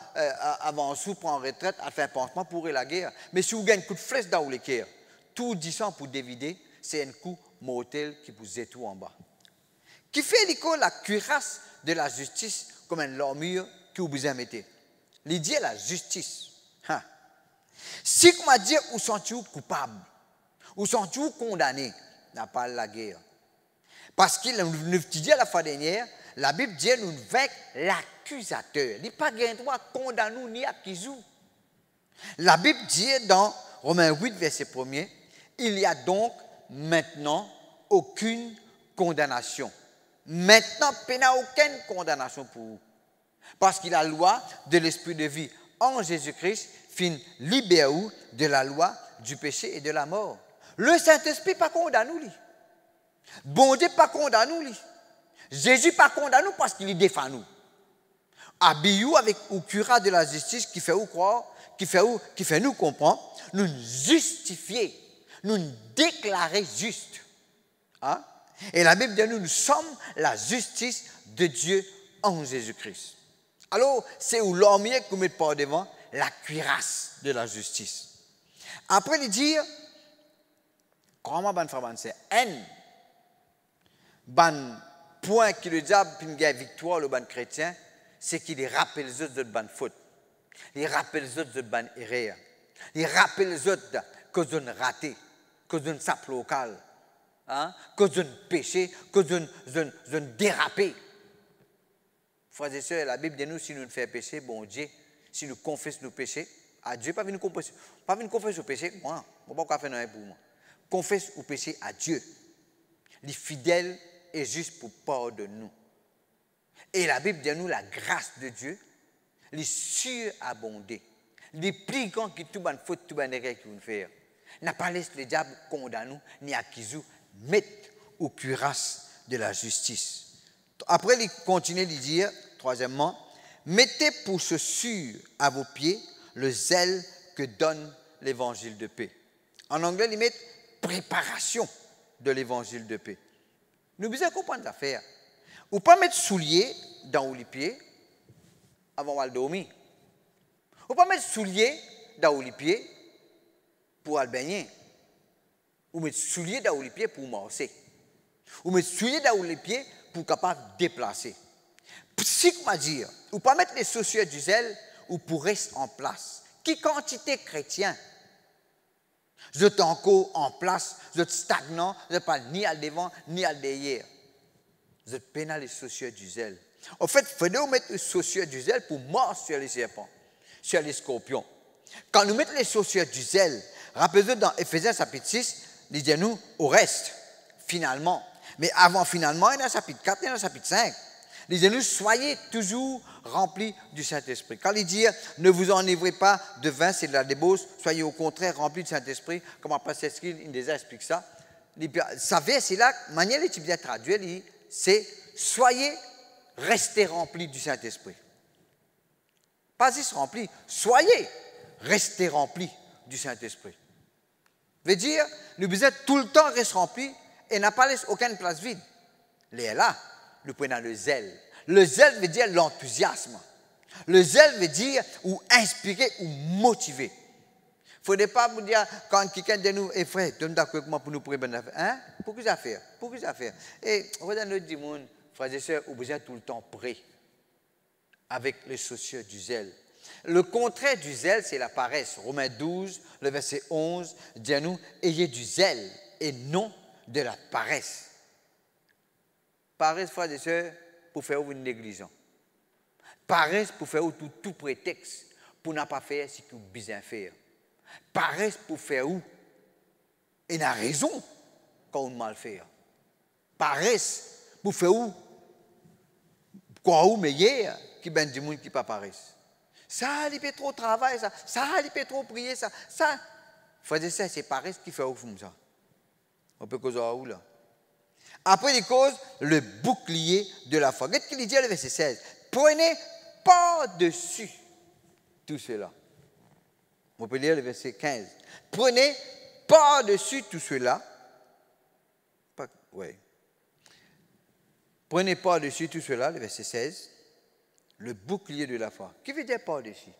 avant sous prendre retraite, à faire pansement pour la guerre. Mais si vous gagnez un coup de flèche dans le cœur, tout 10 ans pour dévider, c'est un coup mortel qui vous étouffe en bas. Qui fait la cuirasse de la justice comme une armure que vous vous mettez. L'idée la justice. Si vous m'a dit, vous sentez-vous coupable, vous sentez-vous condamné, n'a pas la guerre. Parce qu'il nous dit à la fois dernière, la Bible dit nous vaincre l'accusateur. Il n'est pas gain droit condamner nous ni accuser. La Bible dit dans Romains 8, verset 1er, il n'y a donc maintenant aucune condamnation. Maintenant, il n'y a aucune condamnation pour vous. Parce que la loi de l'esprit de vie en Jésus-Christ fin libère vous de la loi du péché et de la mort. Le Saint-Esprit pas condamne nous. Bon Dieu pas condamne nous. Jésus pas condamne nous parce qu'il défend nous. Habillez-vous avec le cuirasse de la justice qui fait nous croire, qui fait nous comprendre, nous justifier, nous déclarer juste. Hein? Et la Bible dit nous sommes la justice de Dieu en Jésus-Christ. Alors, c'est où l'homme qui met par devant la cuirasse de la justice. Après, il dit, comment c'est N, point qui le diable puis une victoire le ban chrétien, c'est qu'il rappelle les autres de ban faute. Il rappelle les autres de ban erreur. Il rappelle les autres que d'un raté, que d'un sap local, hein, que d'un péché, que d'un dérapé. Frères et sœurs, la Bible dit nous, si nous faisons péché, bon Dieu, si nous confessons nos péchés, à Dieu, pas venir confesser au péché, moi, je ne vais pas faire rien pour moi. Confesse au péché à Dieu. Il est fidèle et juste pour pardonner nous. Et la Bible dit nous, la grâce de Dieu, il est surabondée. Il est plus grand que tout le faute, tout le erreur qu'il veut faire. N'a pas laissé le diable condamner nous, ni accuser nous, mettre au cuirasse de la justice. Après, il continue de dire, troisièmement, mettez pour chaussure à vos pieds le zèle que donne l'évangile de paix. En anglais, il met préparation de l'évangile de paix. Nous devons comprendre l'affaire. Ou pas mettre souliers dans les pieds avant de dormir. Ou pas mettre souliers dans les pieds pour aller baigner. Ou mettre souliers dans les pieds pour marcher. Ou mettre souliers dans les pieds pour capable de déplacer. Si comment dire, ou pas mettre les chaussures du zèle ou pour rester en place. Qui quantité chrétien? Je suis encore en place, je suis stagnant, je ne suis pas ni à devant ni à derrière. Je peine les chaussures du zèle. En fait, il faut mettre les chaussures du zèle pour mordre sur les serpents, sur les scorpions. Quand nous mettons les chaussures du zèle, rappelez-vous dans Éphésiens chapitre 6, il dit nous au reste, finalement. Mais avant finalement, il y a un chapitre 4, il y a un chapitre 5. Il dit nous soyez toujours remplis du Saint-Esprit. Quand il dit ne vous enivrez pas de vin, c'est de la débauche, soyez au contraire remplis du Saint-Esprit, comme après c'est écrit, il déjà explique ça. Ça veut, c'est là, la manière dont il bien traduire, c'est soyez, restez remplis du Saint-Esprit. Pas juste remplis, soyez, restez remplis du Saint-Esprit. Veut dire, nous devons tout le temps rester remplis et n'a pas laissé aucune place vide. Les là, nous prenons le zèle. Le zèle veut dire l'enthousiasme. Le zèle veut dire ou inspirer ou motiver. Il ne faudrait pas vous dire, quand quelqu'un de nous est frère, donne d'accord avec moi pour nous prendre une affaire. Hein? Pour que ça faire? Pour que ça faire? Et regarde notre dit, frères et sœurs, vous êtes tout le temps prêts avec les chaussures du zèle. Le contraire du zèle, c'est la paresse. Romains 12, le verset 11, dit à nous, ayez du zèle et non de la paresse. Paresse, frères et sœurs, pour faire une négligence. Paresse pour faire tout prétexte pour ne pas faire ce que vous besoin faire. Paresse pour faire où? Et n'a raison quand on mal faire. Paresse pour faire où? Quoi ou meilleur qui ben du monde qui pas paresse. Ça, il peut trop travailler, ça, il peut trop prier, ça. Frères et sœurs, c'est paresse qui fait où ça. On peut causer où là? Après, il cause le bouclier de la foi. Qu'est-ce qu'il dit le verset 16? Prenez par-dessus tout cela. On peut lire le verset 15. Prenez par-dessus tout cela. Oui. Prenez par-dessus tout cela, le verset 16. Le bouclier de la foi. Qui veut dire par-dessus?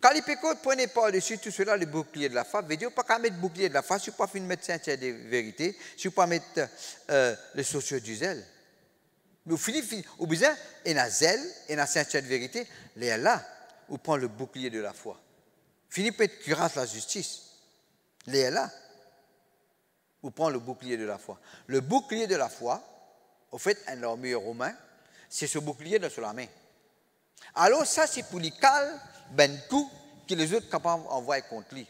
Quand les pécheurs prenaient par-dessus tout cela, le bouclier de la foi, veut dire pas qu'à mettre le bouclier de la foi, si vous ne pouvez pas mettre ceinture de vérité, si vous ne pouvez pas mettre les chaussures du zèle. Mais au final, au besoin, il y a zèle, il y a ceinture de vérité, les là, vous prenez le bouclier de la foi. Fini par être cuirasse la justice. Les là, vous prenez le bouclier de la foi. Le bouclier de la foi, au fait, un armure romain, c'est ce bouclier dans sur la main. Alors ça, c'est pour les cales, ben coup, que les autres capables d'envoyer contre lui.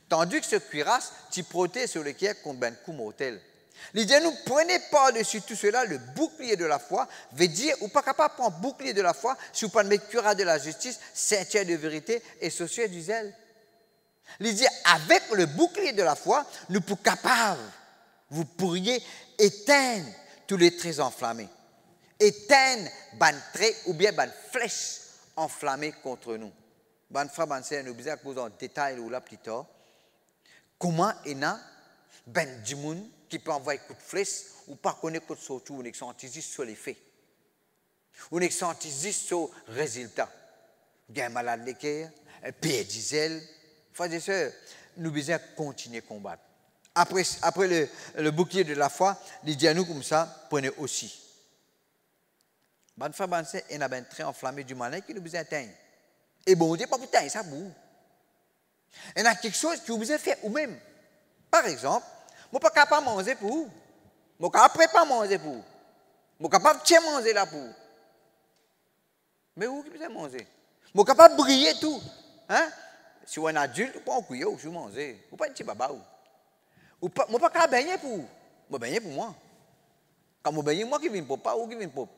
Tandis que ce cuirasse, tu protèges sur le cœur contre ben coup mortel. Il dit, nous prenez par-dessus tout cela le bouclier de la foi, veut dire, ou pas capable de prendre bouclier de la foi, si vous ne mettre cuirasse de la justice, ceinture de vérité et chaussures du zèle. Il dit, avec le bouclier de la foi, nous sommes capables, vous pourriez éteindre tous les traits enflammés. Éteindre ban trait ou bien ban flèche enflammée contre nous. Ban frère, ban sœur, nous besoin cause en détail ou là plus tard. Comment il y a ben du monde qui peut envoyer coup de flèche ou pas connaître coup de surtout on exantise sur les faits. On exantise sur le résultat. Gain malade de cœur, père diesel. Frères et sœurs, nous besoin continuer à combattre. Après le bouclier de la foi, il dit à nous comme ça, prenez aussi. Ban frère, ban sœur, il y a un trait enflammé du malin qui nous besoin d'atteindre. Et bon, on dit pas pour t'aider, ça boue. Il y a quelque chose que vous besoin faire vous-même. Par exemple, je ne suis pas capable de manger pour vous. Je ne suis pas capable de manger pour vous. Je suis capable de manger là pour vous. Mais vous qui besoin manger? Je suis capable de briller tout. Hein? Si vous êtes un adulte, vous pouvez cuire, vous manger. Vous ne pas un petit baba. Je ne suis pas capable de baigner pour vous. Je vais baigner pour moi. Quand je baigner, moi qui viens pour pas, ou qui viens pour.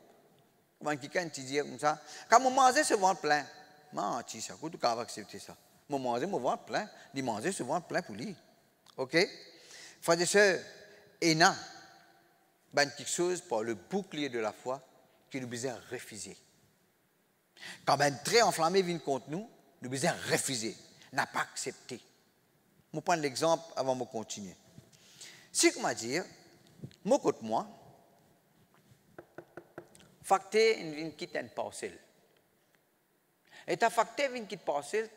Comment quelqu'un te dit comme ça? Quand je mange, ce ventre plein. Je suis capable d'accepter ça. Je mange, mon ventre plein. Je mange, ce ventre plein pour lui. OK? Frères et sœurs, il y a quelque chose par le bouclier de la foi que nous devons refuser. Quand un trait enflammé vient contre nous, nous devons refuser, n'a pas accepté. Je vais prendre l'exemple avant de continuer. Si je me dis, moi, côté moi, facteur vient quitter une parcelle. Et ta facteur vient quitter une parcelle,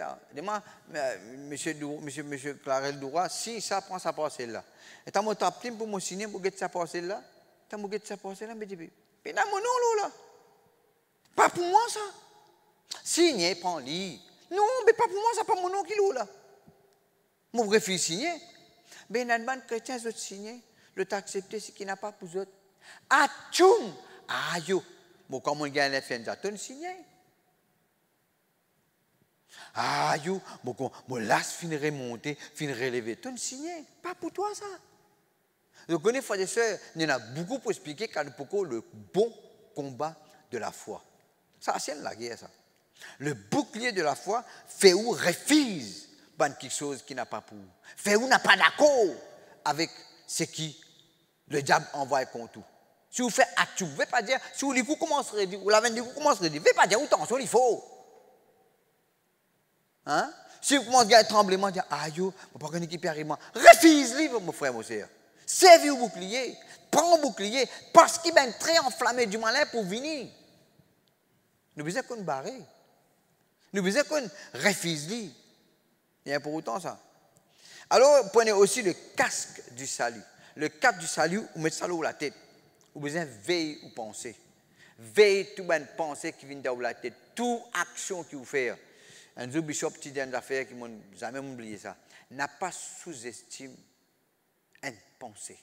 monsieur Clarel Doura, si ça prend sa parcelle là. Et tu as mon tapé pour me signer pour gagner sa parcelle là. Tu as mon gagner sa parcelle là, mais tu dis, mais non, mon nom là. Pas pour moi ça. Signer, prends-le. Non, mais pas pour moi, ça pas mon nom qui est là. Mon vrai fils signer. Mais il y a des chrétiens qui signer. Le t'as accepté, c'est qu'il n'a pas pour eux. Ah, tchoum! Ah, yo! Bon, comme on gagne les fins de signer. Ah, yo! Bon, mon las finirait monter, finirait lever. Tu signer. Pas pour toi, ça. Donc, on est frères et sœurs, il y en a beaucoup pour expliquer quand pourquoi le bon combat de la foi. Ça, c'est la guerre, ça. Le bouclier de la foi fait où refuse quelque chose qui n'a pas pour vous. Fait où n'a pas d'accord avec ce qui le diable envoie contre vous. Si vous faites acte, vous ne pouvez pas dire, si vous les coups commencerez à dire, ou la veine des coups commencerez à dire, vous ne pouvez pas dire, attention, il faut. Hein? Si vous commencez à un tremblement, dire, ah yo, je ne peux pas connaître qui peut arriver. Refuse-le, mon frère, mon sœur. Servez au bouclier, prends au bouclier, parce qu'il y a un trait enflammé du malin pour venir. Nous besoin qu'on barre. Nous besoin qu'on refuse-le. Il y a pour autant ça. Alors, prenez aussi le casque du salut. Le casque du salut, vous mettez ça sur la tête. Vous besoin veiller ou penser. Veille toute bonne pensée qui vient dans la tête. Toute action que vous faites. Un jour, bishop, petit dernier d'affaires qui m'ont jamais oublié ça. N'a pas sous-estime une pensée.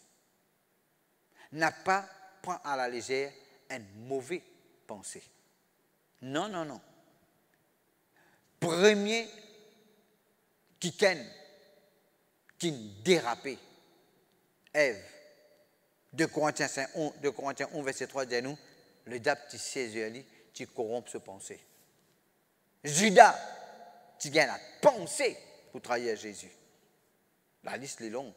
N'a pas prend à la légère une mauvaise pensée. Non, non, non. Premier qui dérapé, Ève. 2 Corinthiens 11, verset 3 dit nous, le diable qui saisit, qui corrompt ce pensée. Judas, qui gagne la pensée pour trahir Jésus. La liste est longue.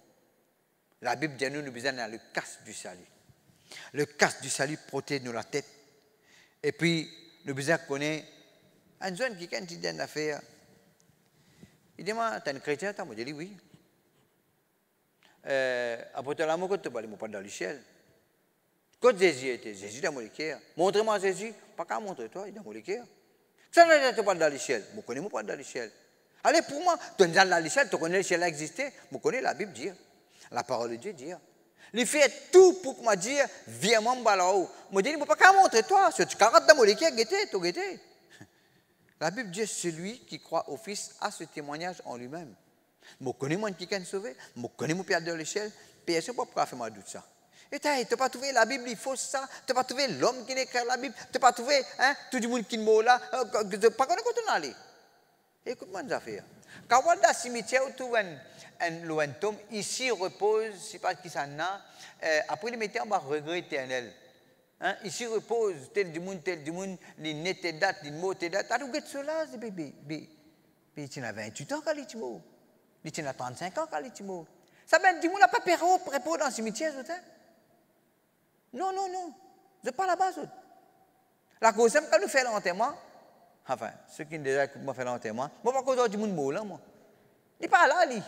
La Bible dit nous besoin dans le casque du salut. Le casque du salut protège nous la tête. Et puis, nous besoin connaître un jeune qui quand il dit une affaire. Il dit, moi, tu es un chrétien? Je dis oui. Après, tu as l'amour, tu ne vas pas dans le ciel. Quand Jésus était, Jésus dans mon cœur. Montrez-moi Jésus. Pas qu'à montrer toi, il est dans mon cœur. Ça n'est pas dans l'échelle. Je connais pas dans l'échelle. Allez, pour moi, tu es dans l'échelle, tu connais l'échelle exister. Je connais la Bible dire. La parole de Dieu dire. Il fait tout pour me dire, viens moi là-haut. Je dis, je ne peux pas qu'à montrer toi. Si tu carottes dans mon cœur, tu. La Bible dit, celui qui croit au Fils a ce témoignage en lui-même. Je connais mon qui est sauvé, je connais mon père de l'échelle, personne ne peut pas faire ma doute ça. Et tu n'as pas trouvé la Bible, il faut ça, tu n'as pas trouvé l'homme qui écrit la Bible, tu n'as pas trouvé tout le monde qui est là, pas qu'on est allé. Écoute-moi une affaire. Quand on va dans le cimetière, où tu vois un tombe, ici repose, je ne sais pas qui ça n'a, après le métier, on va regret éternel. Ici repose tel du monde, les nets, tes dates, les mots, tes dates. Tu as cela, c'est bébé. Mais tu as 28 ans quand tu es mort. Tu as 35 ans quand tu es mort. Ça veut dire que tu n'as pas préparé dans le cimetière, non. Je ne pas là-bas. La cause, c'est quand nous faisons l'enterrement, enfin, ceux qui déjà écoutent moi faire l'enterrement, moi, pas cause du monde mort là, moi. Il n'est pas là, lui.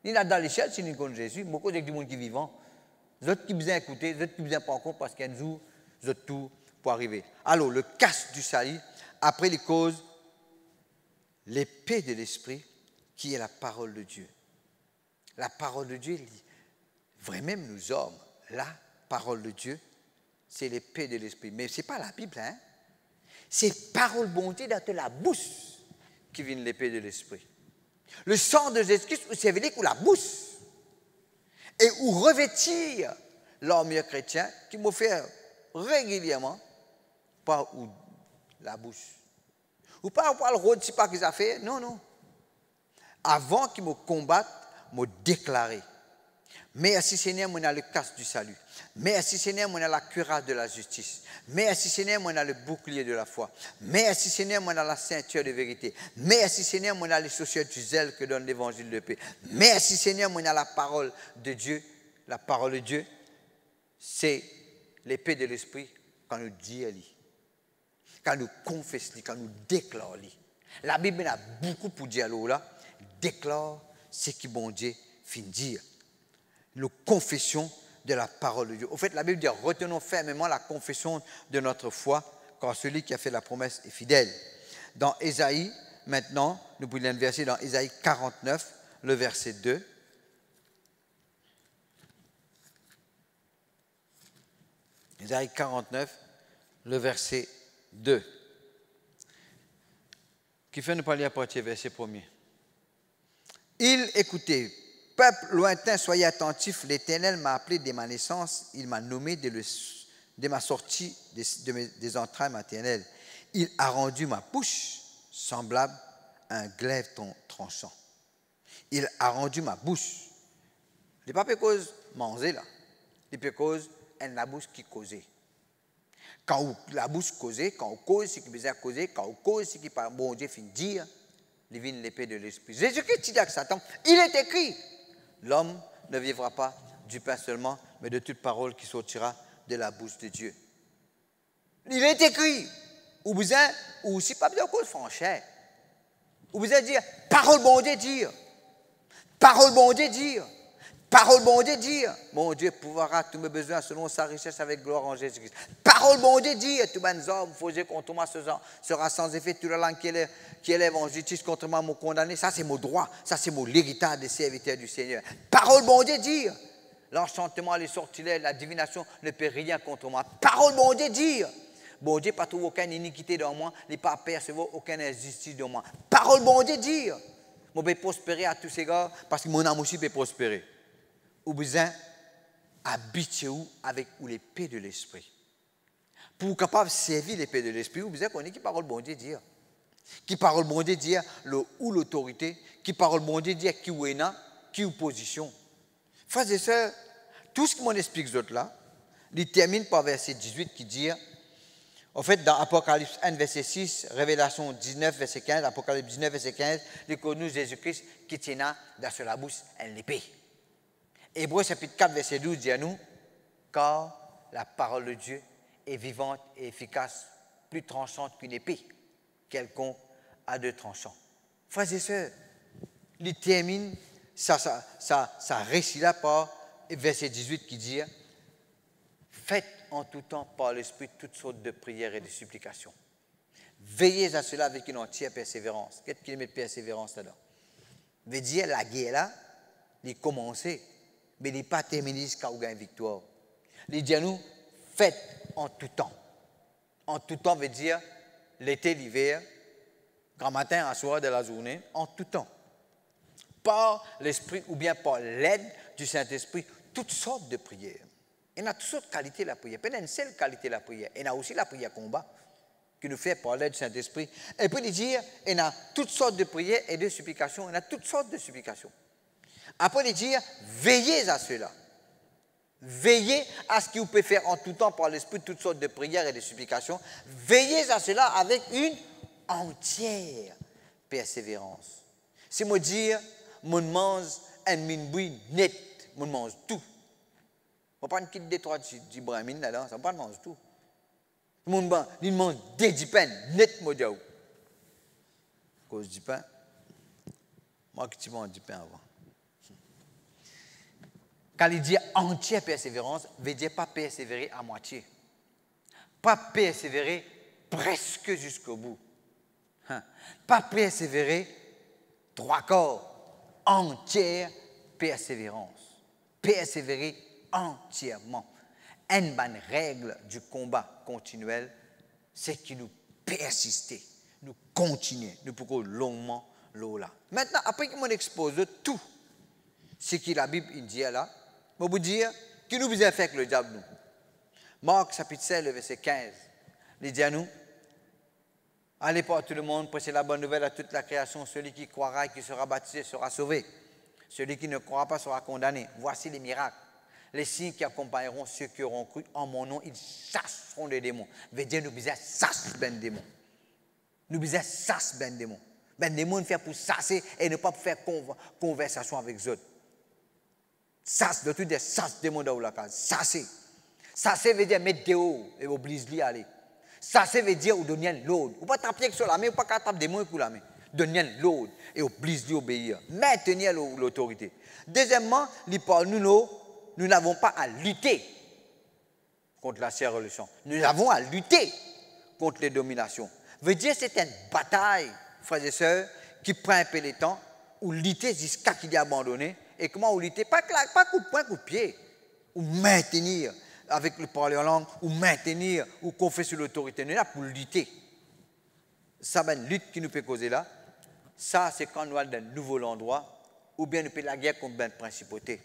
Il est dans l'échelle, si nous connaissons Jésus, beaucoup de monde qui est vivant. Les autres qui besoin écouter, les autres qui besoin prendre compte parce qu'il y a un jour, les autres tout pour arriver. Alors, le casque du salut, après les causes, l'épée de l'esprit, qui est la parole de Dieu. La parole de Dieu, vraiment nous hommes, la parole de Dieu, c'est l'épée de l'esprit. Mais ce n'est pas la Bible, hein? C'est parole bonté dans la bouche qui vient de l'épée de l'esprit. Le sang de Jésus-Christ, c'est vrai que la bouche. Et où revêtir l'armure chrétienne qui m'a fait régulièrement, pas où la bouche. Ou pas le rôle, si pas qu'ils ont fait, non. Avant qu'ils me combattent, me déclarer. Merci Seigneur, moi, on a le casque du salut. Merci Seigneur, moi, on a la cuirasse de la justice. Merci Seigneur, moi, on a le bouclier de la foi. Merci Seigneur, moi, on a la ceinture de vérité. Merci Seigneur, moi, on a les chaussures du zèle que donne l'évangile de paix. Merci Seigneur, moi, on a la parole de Dieu. La parole de Dieu, c'est l'épée de l'esprit quand nous disons, quand nous confessons, quand nous déclarons. La Bible a beaucoup pour dire là, déclare ce qui bon Dieu fin dire. Nous confessions de la parole de Dieu. Au fait, la Bible dit, retenons fermement la confession de notre foi, car celui qui a fait la promesse est fidèle. Dans Ésaïe, maintenant, nous pouvons le verser dans Ésaïe 49, le verset 2. Ésaïe 49, le verset 2. Qui fait nous parler à partir du verset 1er. Il écoutait. Peuple lointain, soyez attentifs, l'Éternel m'a appelé dès ma naissance, il m'a nommé dès ma sortie des entrailles maternelles. Il a rendu ma bouche semblable à un glaive tranchant. Il a rendu ma bouche. Ce n'est pas cause manger là, c'est cause la bouche qui causait. Quand la bouche causait, quand on cause, c'est qui besoin causer, quand on cause, c'est qui par bon Dieu finit dire, il vient l'épée de l'esprit. Jésus-Christ dit à Satan, il est écrit. L'homme ne vivra pas du pain seulement, mais de toute parole qui sortira de la bouche de Dieu. Il est écrit. Ou si pas bien cause franchère. Ou vous dire, parole bon Dieu dire. Parole bon Dieu dire. Parole bon Dieu dire. Mon Dieu pourra tous mes besoins selon sa richesse avec gloire en Jésus-Christ. Parole bon Dieu dire. Tous mes hommes, faisez contre moi sera sans effet. Toute la langue qui élève en justice contre moi, me condamné. Ça, c'est mon droit. Ça, c'est mon l'héritage des serviteurs du Seigneur. Parole bon Dieu dire. L'enchantement, les sortilèges, la divination ne peut rien contre moi. Parole bon Dieu dire. Bon Dieu pas trouvé aucune iniquité dans moi. Il n'a pas percevoir aucune injustice dans moi. Parole bon Dieu dire. Je peux prospérer à tous égards parce que mon âme aussi peut prospérer. Ou besoin habiter avec l'épée de l'esprit. Pour capable servir l'épée de l'esprit, vous besoin connaître qui parole bon Dieu dire. Qui parole bon Dieu dire ou l'autorité, qui parole bon Dieu dire qui ou est qui ou position. Frères et sœurs, tout ce que m'en explique d'autres là, il termine par verset 18 qui dit, en fait dans Apocalypse 1 verset 6, Révélation 19 verset 15, Apocalypse 19 verset 15, il connaît Jésus-Christ qui tient dans la bouche l'épée. Hébreux chapitre 4 verset 12 dit à nous, car la parole de Dieu est vivante et efficace, plus tranchante qu'une épée, quelconque à deux tranchants. Frères et sœurs, il termine ça récit là par verset 18 qui dit, faites en tout temps par l'Esprit toutes sortes de prières et de supplications. Veillez à cela avec une entière persévérance. Qu'est-ce qu'il met de persévérance là-dedans? Veut dire la guerre là, il a commencé, mais il n'est pas terminé jusqu'à où gagne victoire. Il dit à nous, faites en tout temps. En tout temps veut dire l'été, l'hiver, grand matin, à soir de la journée, en tout temps. Par l'Esprit ou bien par l'aide du Saint-Esprit, toutes sortes de prières. Il y a toutes sortes de qualités de la prière. Pas une seule qualité de la prière. Il y a aussi la prière combat, qui nous fait par l'aide du Saint-Esprit. Et puis, il dit, il y a toutes sortes de prières et de supplications. Il y a toutes sortes de supplications. Après, il dit, veillez à cela. Veillez à ce que vous pouvez faire en tout temps par l'Esprit, toutes sortes de prières et de supplications. Veillez à cela avec une entière persévérance. Si moi dire, je mange un minboui net, je mange tout. Je ne prends pas une petite détroit d'Ibrahim là-dedans, ça ne pas mange tout. Je mange des pain net, moi dis. À cause du pain, moi qui mange du pain avant. Quand il dit entière persévérance, veut dire pas persévérer à moitié. Pas persévérer presque jusqu'au bout. Pas persévérer trois quarts. Entière persévérance. Persévérer entièrement. Une bonne règle du combat continuel, c'est que nous persister, nous continuer, nous pouvons longuement là. Maintenant, après que je expose tout ce que la Bible dit là, je vais vous dire que nous devons faire avec le diable. Marc chapitre 16, le verset 15, il dit à nous, allez par tout le monde, prêchez la bonne nouvelle à toute la création, celui qui croira et qui sera baptisé sera sauvé. Celui qui ne croira pas sera condamné. Voici les miracles. Les signes qui accompagneront ceux qui auront cru en mon nom, ils chasseront des démons. Veut dire nous besoin chasser ben démons. Nous besoin chasser ben démons. Ben démons fait pour chasser et ne pas faire conversation avec eux autres. Chasse de tout des chasses démons dans la case. Chasser. Chasser veut dire mettre dehors et obliger à aller. Chasser veut dire ou donner l'ordre. Ou pas taper sur la main, ou pas taper des mots pour la main. Donner l'ordre et obliger à obéir. Maintenir l'autorité. Deuxièmement, il parle nous n'avons pas à lutter contre la chère religion. Nous avons à lutter contre les dominations. Veut dire que c'est une bataille, frères et sœurs, qui prend un peu de temps, ou lutter jusqu'à qu'il y ait abandonné. Et comment on lutter? Pas coup de poing, coup de pied. Ou maintenir avec le parler en langue, ou maintenir, ou confesser l'autorité. Nous sommes là pour lutter. Ça, c'est une lutte qui nous peut causer là. Ça, c'est quand nous allons dans un nouveau endroit, ou bien nous faisons la guerre contre une principauté.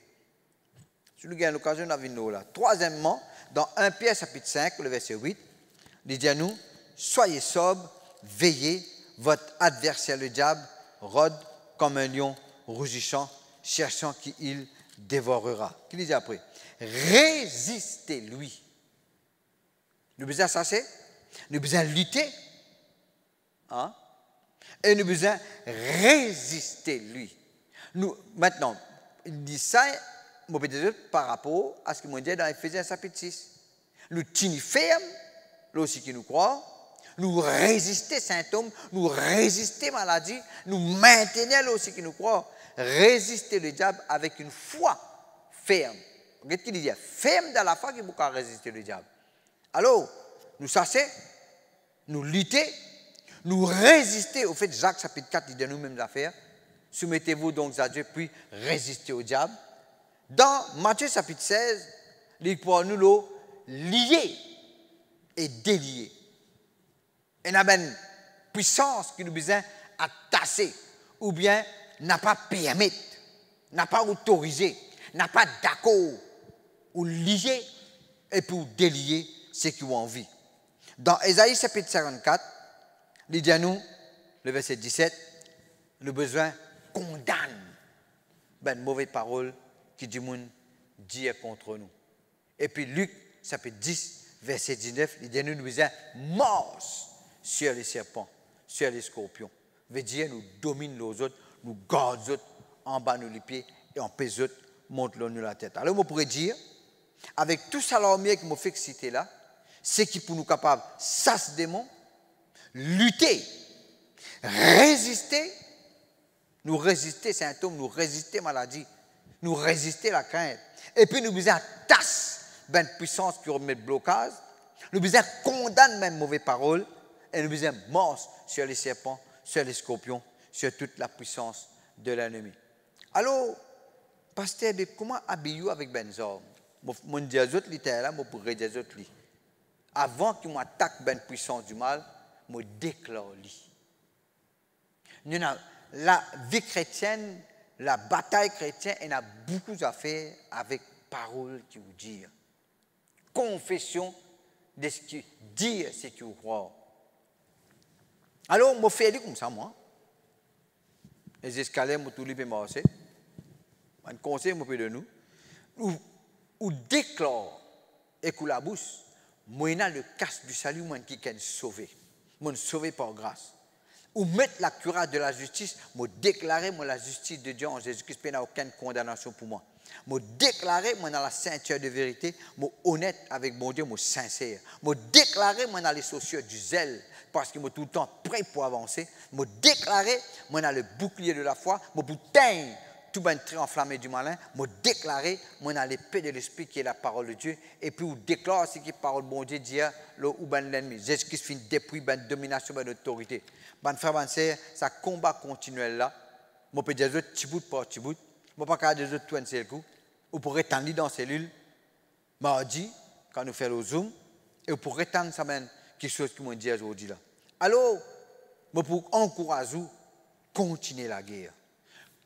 Si nous avons l'occasion de venir là. Troisièmement, dans 1 Pierre chapitre 5, le verset 8, il dit à nous, soyez sobres, veillez, votre adversaire le diable rôde comme un lion rougissant, cherchant qui il dévorera. Qu'il dit après? Résistez-lui. Nous besoin chasser, nous besoin lutter, hein? Et nous besoin résister lui. Nous, maintenant, il dit ça, par rapport à ce qu'il m'a dit dans Éphésiens chapitre 6. Nous tenons ferme, là aussi qui nous croit, nous résister symptômes, nous résister maladie, nous maintenir là aussi qui nous croit, résister le diable avec une foi ferme. Regardez ce qu'il dit, ferme dans la foi qui peut résister le diable. Alors, nous chasser, nous lutter, nous résister au fait, Jacques chapitre 4 dit de nous-mêmes l'affaire, soumettez-vous donc à Dieu, puis résistez au diable. Dans Matthieu chapitre 16, il pour nous lier et délier. Et nous avons une puissance qui nous besoin à tasser, ou bien n'a pas permis, n'a pas autorisé, n'a pas d'accord, ou lier et pour délier ceux qui ont envie. Dans Ésaïe chapitre 54, il dit à nous, le verset 17, le besoin condamne une mauvaise parole qui du monde dit contre nous. Et puis Luc chapitre 10, verset 19, il dit à nous, nous besoin mort sur les serpents, sur les scorpions. Veut dire nous domine les autres, nous garde les autres, en bas nous les pieds et en pèse les autres, monte nous la tête. Alors on pourrait dire, avec tout ça l'armée qui m'a fait citer là, c'est qui pour nous capables, ça ce démon, lutter, résister, nous résister symptômes, nous résister maladie, nous résister la crainte. Et puis nous besoin tasse ben puissance qui remet le blocage. Nous besoin condamner même mauvaise parole et nous besoin mort sur les serpents, sur les scorpions, sur toute la puissance de l'ennemi. Alors, pasteur, comment habillez-vous avec ben hommes? Mon Dieu, les autres là, moi pour aider les autres. Avant qu'ils m'attaquent ben puissance du mal, me déclare lui. La vie chrétienne, la bataille chrétienne, elle a beaucoup à faire avec parole qui vous dit. Confession de ce qui dit, ce qui vous croit. Alors, je fais comme ça, moi. Les escaliers, je tout libre marcher. Un conseil, je peux de nous. Ou déclare et que la bouche, moi, le casse du salut, moi, qui est sauvé. Moi, sauvé par grâce. Ou mettre la cuirasse de la justice, moi, déclarer, moi, la justice de Dieu en Jésus-Christ, il n'y a aucune condamnation pour moi. Moi, déclarer, moi, dans la ceinture de vérité, moi, honnête avec mon Dieu, moi, sincère. Moi, déclarer, moi, dans les chaussures du zèle, parce que moi, tout le temps prêt pour avancer. Moi, déclarer, moi, dans le bouclier de la foi, moi, pour teindre tout ben très enflammé du malin, moi déclarer, moi dans l'épée de l'esprit qui est la parole de Dieu, et puis on déclare ce qui est parole de bon Dieu, dire le ou ben l'ennemi. Jésus-Christ finit depuis ben domination, ben autorité. Ben frère, ben sœur, ça combat continuel là. Moi peux dire des autres petit bout par petit bout. Moi pas qu'à des autres tout un seul coup. Ou pour étendre dans la cellule, mardi quand nous faisons le zoom, et pour étendre ça ben quelque chose qui m'a dit aujourd'hui là. Alors, moi pour encourager, continuer la guerre.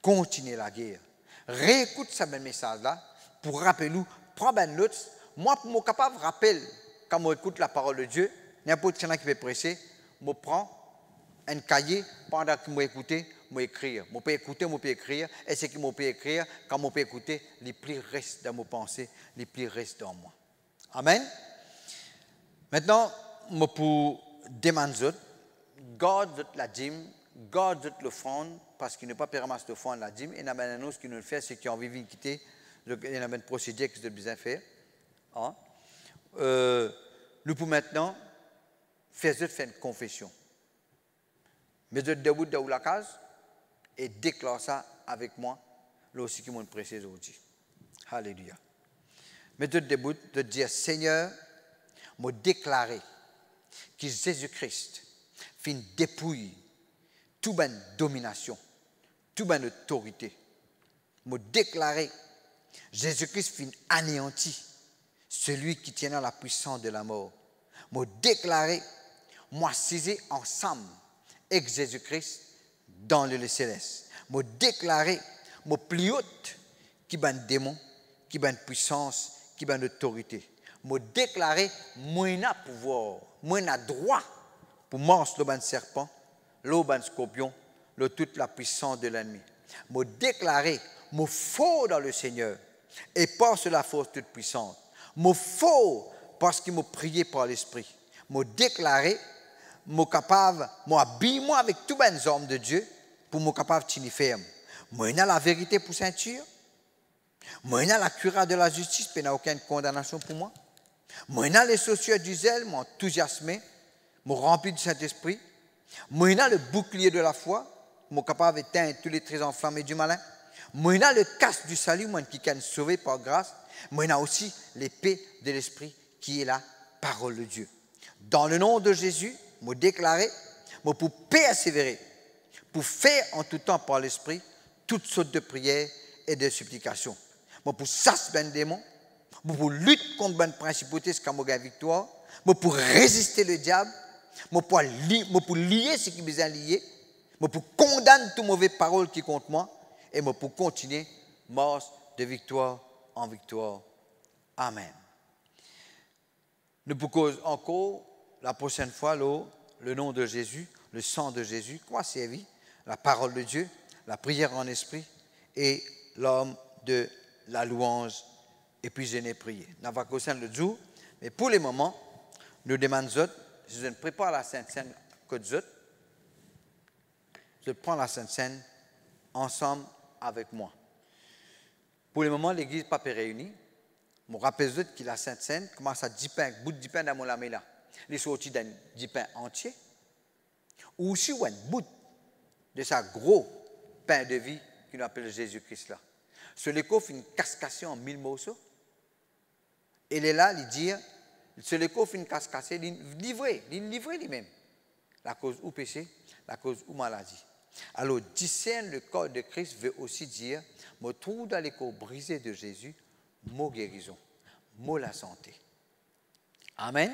Continuer la guerre. Réécoute ce même message-là pour rappeler nous, prends ben l'autre. Moi, pour être capable de rappeler, quand je écoute la parole de Dieu, n'importe qui qui veut prêcher, je prends un cahier pendant que je écoute, je écrire. Je peux écouter, je peux écrire. Et ce que je peux écrire, quand je peux écouter, les plis restent dans mes pensées, les plis restent dans moi. Amen. Maintenant, je peux demander, garde la dîme, garde l'offrande, parce qu'il n'est pas permis de faire la dîme, et il y a une annonce qui nous le fait, c'est qui ont envie de quitter, il y a une procédure que je dois faire. Hein? Nous pouvons maintenant faire une confession. Mais je debout dans la case et déclare ça avec moi, là aussi qui m'ont pressé aujourd'hui. Alléluia. Mais je debout de dire, Seigneur, me déclarer que Jésus-Christ fait dépouille toute bonne domination, toute bonne autorité. Me déclarer, Jésus-Christ finit anéanti celui qui tient la puissance de la mort. Me déclarer, moi saisi ensemble avec Jésus-Christ dans le céleste. Me déclarer, me plus haute qui ban démon, qui ban puissance, qui ban autorité. Me déclarer, moi n'a pouvoir, moi n'a droit pour manger le ban serpent, le ban scorpion, toute la puissance de l'ennemi. Me déclarer, me faux dans le Seigneur et par la force toute puissante. Me faux parce qu'il me prié par l'Esprit. Me déclarer, me capable, m'habille-moi avec tous les hommes de Dieu pour me capable de tenir ferme. Moi, il y a la vérité pour ceinture. Moi, il y a la cuirasse de la justice, il n'y a aucune condamnation pour moi. Moi, il y a les chaussures du zèle, m'enthousiasmer, me remplir du Saint-Esprit. Moi, il y a le bouclier de la foi, moi capable d'éteindre tous les traits enflammés du malin. Moi, il y a le casque du salut, moi qui est sauvé par grâce. Moi, il y a aussi l'épée de l'Esprit qui est la parole de Dieu. Dans le nom de Jésus, me déclarer, moi pour persévérer, pour faire en tout temps par l'Esprit toutes sortes de prières et de supplications. Moi pour chasser ben démon, moi pour lutter contre ben principauté, ce qu'on a victoire, moi pour résister le diable, moi pour lier ce qui est besoin lier, moi pour condamner toutes mauvaises paroles qui contre moi, et moi pour continuer marche de victoire en victoire. Amen. Nous pouvons encore la prochaine fois le nom de Jésus, le sang de Jésus, quoi servir, la parole de Dieu, la prière en esprit et l'homme de la louange. Et puis je n'ai prié. Nous avons commencé le jour, mais pour le moment, nous demandons, si je ne prépare la Sainte Seine que je prends la Sainte Seine ensemble avec moi. Pour le moment, l'Église n'est pas réunie. Je me rappelle que la Sainte Seine commence à 10 pains, bout de 10 pains dans mon lamé là. Les sorties d'un 10 pains entier. Ou aussi un bout de sa gros pain de vie qu'on appelle Jésus-Christ là. Ce l'écho fait une cascation en 1000 morceaux. Il est là, il dit, c'est le corps fin cassé, il livrer lui-même. La cause ou péché, la cause ou maladie. Alors, discerne le corps de Christ veut aussi dire, me trouve dans les corps brisés de Jésus, mot guérison, mot la santé. Amen.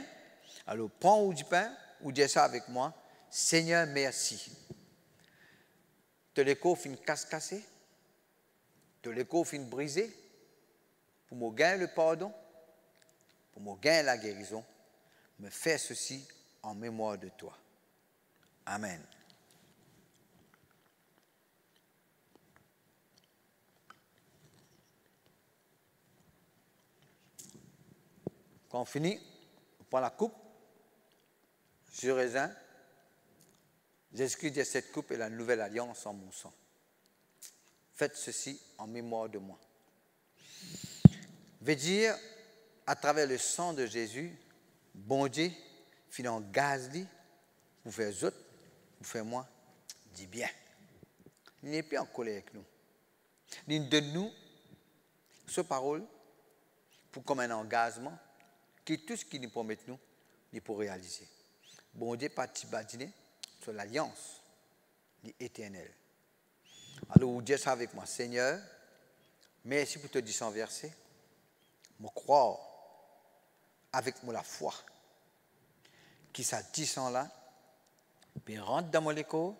Alors, prends ou du pain, ou dis ça avec moi, Seigneur, merci. De les corps fin cassé, de les corps fin brisés, pour me gagner le pardon, pour me gagner la guérison, me fais ceci en mémoire de toi. Amen. Quand on finit, on prend la coupe, jus raisin. Jésus-Christ dit, cette coupe est la nouvelle alliance en mon sang. Faites ceci en mémoire de moi. Veut dire, à travers le sang de Jésus, bon Dieu, finit en gaz, vous faites autres, vous faites moi, dit bien. Il n'est plus en colère avec nous. Il donne nous cette parole pour comme un engagement que tout ce qu'il nous promet nous, il pour réaliser. Bon Dieu, pas badiner sur l'alliance éternelle. Alors, vous dites ça avec moi, Seigneur, merci pour te dire son verset. Je crois avec moi la foi qui ça dit sans là, puis rentre dans mon corps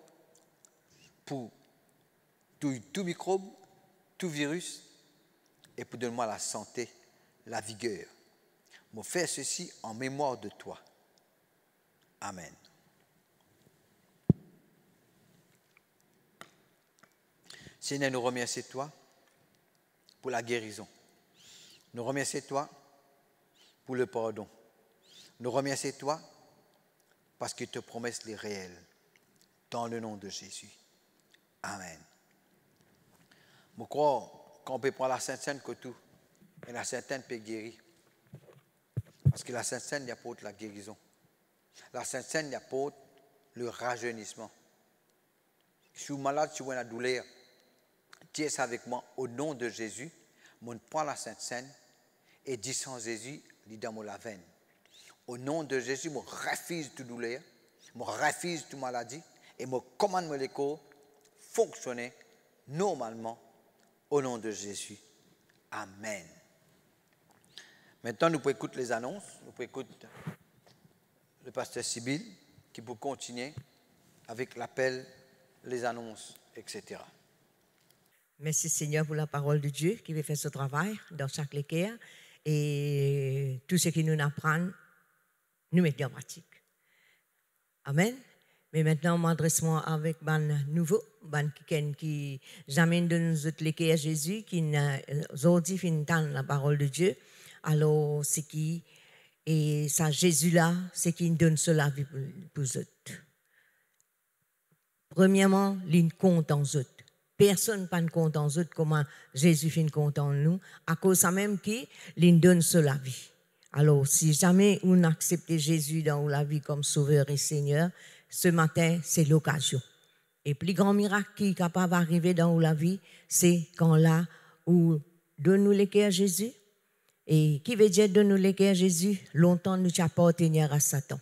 pour tout microbe, tout virus, et pour donner-moi la santé, la vigueur. Je fais ceci en mémoire de toi. Amen. Seigneur, nous remercions toi pour la guérison. Nous remercions toi pour le pardon. Nous remercions toi parce que tes promesses les réelles. Dans le nom de Jésus. Amen. Je crois qu'on peut prendre la Sainte Seine que tout. Et la Sainte Seine peut guérir. Parce que la Sainte Seine y apporte la guérison. La Sainte Seine y apporte le rajeunissement. Si vous êtes malade, si vous avez la douleur, dis ça avec moi au nom de Jésus. Je prends la Sainte Seine et dis sans Jésus, dis dans la veine. Au nom de Jésus, je refuse toute douleur, je refuse toute maladie et je commande mon corps fonctionner normalement au nom de Jésus. Amen. Maintenant, nous pouvons écouter les annonces. Nous pouvons écouter le pasteur Sibyl qui peut continuer avec l'appel, les annonces, etc. Merci Seigneur pour la parole de Dieu qui veut faire ce travail dans chaque équerre et tout ce qui nous apprend, nous mettons en pratique. Amen. Mais maintenant, je m'adresse avec ban nouveau, ban qui jamais de nous autres l'équerre Jésus, qui aujourd'hui finit la parole de Dieu. Alors, c'est qui, et ça Jésus-là, c'est qui nous donne cela vie pour eux. Premièrement, il compte en eux. Personne pas compte en eux comment Jésus fait compte en nous, à cause ça même qui nous donne cela vie. Alors, si jamais on accepte Jésus dans la vie comme Sauveur et Seigneur, ce matin, c'est l'occasion. Et le plus grand miracle qui est capable d'arriver dans la vie, c'est quand là où donne-nous l'équerre à Jésus. Et qui veut dire donne-nous l'équerre à Jésus? Longtemps, nous appartenons à Satan.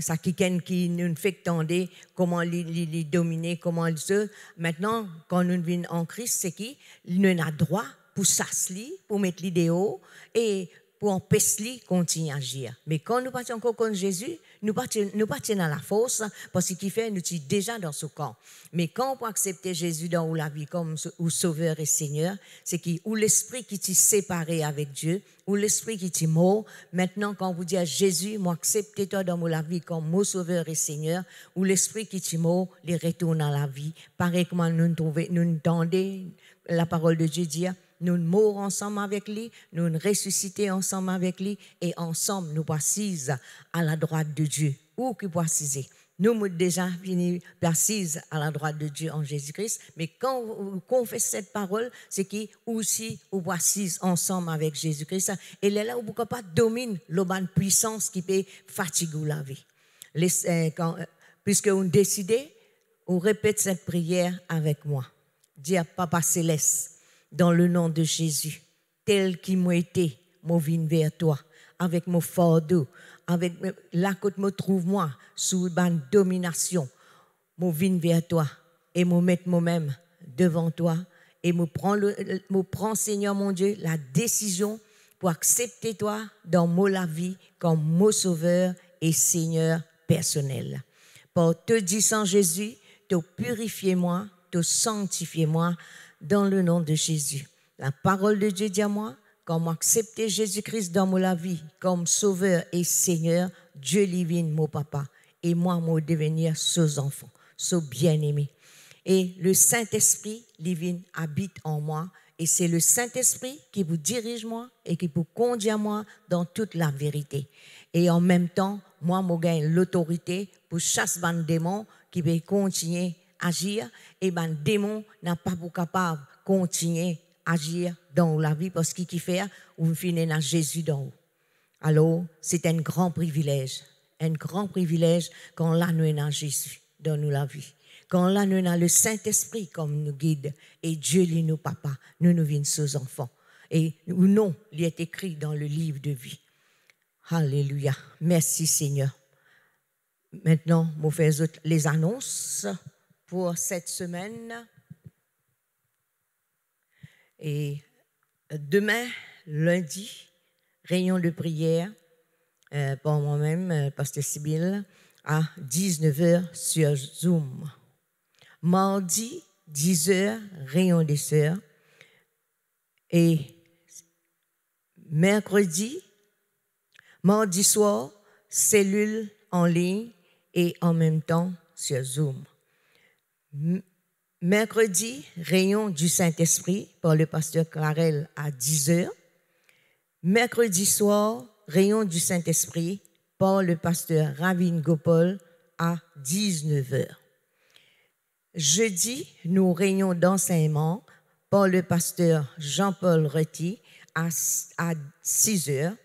Ça qui nous fait tendre, comment les dominer, comment les se. Maintenant, quand nous venons en Christ, c'est qui nous avons droit pour s'asseoir, pour mettre l'idéal et pour empêcher continuer à agir. Mais quand nous partons encore contre Jésus, nous partons dans la force parce qu'il fait nous sommes déjà dans ce camp. Mais quand on peut accepter Jésus dans la vie comme ou Sauveur et Seigneur, c'est qui ou l'esprit qui t'est séparé avec Dieu, ou l'esprit qui t'est mort. Maintenant, quand vous dites à Jésus, moi accepte toi dans la vie comme mon Sauveur et Seigneur, ou l'esprit qui t'est mort, les retourne à la vie. Pareil comme nous entendons la parole de Dieu dire. Nous mourons ensemble avec lui, nous ressuscitons ensemble avec lui et ensemble nous assises à la droite de Dieu. Où qui peut assiser? Nous sommes déjà finis assises à la droite de Dieu en Jésus-Christ, mais quand vous confessez cette parole, c'est qui aussi vous assises ensemble avec Jésus-Christ et là où vous pas domine l'aubaine puissance qui peut fatiguer la vie. Puisque vous décidez, vous répétez cette prière avec moi. Dis à Papa Céleste, dans le nom de Jésus, tel qu'il m'a été, moi viens vers toi, avec mon fardeau, avec la côte me trouve moi, sous une domination, moi viens vers toi, et moi mettre moi-même devant toi, et me prends, Seigneur mon Dieu, la décision pour accepter toi dans la vie comme mon sauveur et Seigneur personnel. Pour te dire sans Jésus, te purifier moi, te sanctifier moi dans le nom de Jésus. La parole de Dieu dit à moi, comme accepter Jésus-Christ dans ma vie comme sauveur et Seigneur, Dieu divine, mon papa, et moi, mon devenir ses enfants, ses bien-aimés. Et le Saint-Esprit divine habite en moi, et c'est le Saint-Esprit qui vous dirige moi et qui vous conduit moi dans toute la vérité. Et en même temps, moi, je gagne l'autorité pour chasser les démons qui veulent continuer à agir, et les démons n'a pas pour capable de continuer à agir dans la vie parce qu'il fait ou finit dans Jésus d'en haut. Alors, c'est un grand privilège quand là nous dans Jésus dans nous la vie. Quand là nous avons le Saint-Esprit comme nous guide et Dieu lui nous papa, nous venons ses enfants. Et ou non, il est écrit dans le livre de vie. Alléluia. Merci Seigneur. Maintenant, je fais les annonces pour cette semaine. Et demain, lundi, réunion de prière pour moi-même, Pasteur Sibylle, à 19h sur Zoom. Mardi, 10h, réunion des sœurs. Et mardi soir, cellule en ligne et en même temps sur Zoom. Mercredi, réunion du Saint-Esprit par le pasteur Clarel à 10h. Mercredi soir, réunion du Saint-Esprit par le pasteur Ravin Gopal à 19h. Jeudi, nous réunions d'enseignement par le pasteur Jean-Paul Reti à 6h.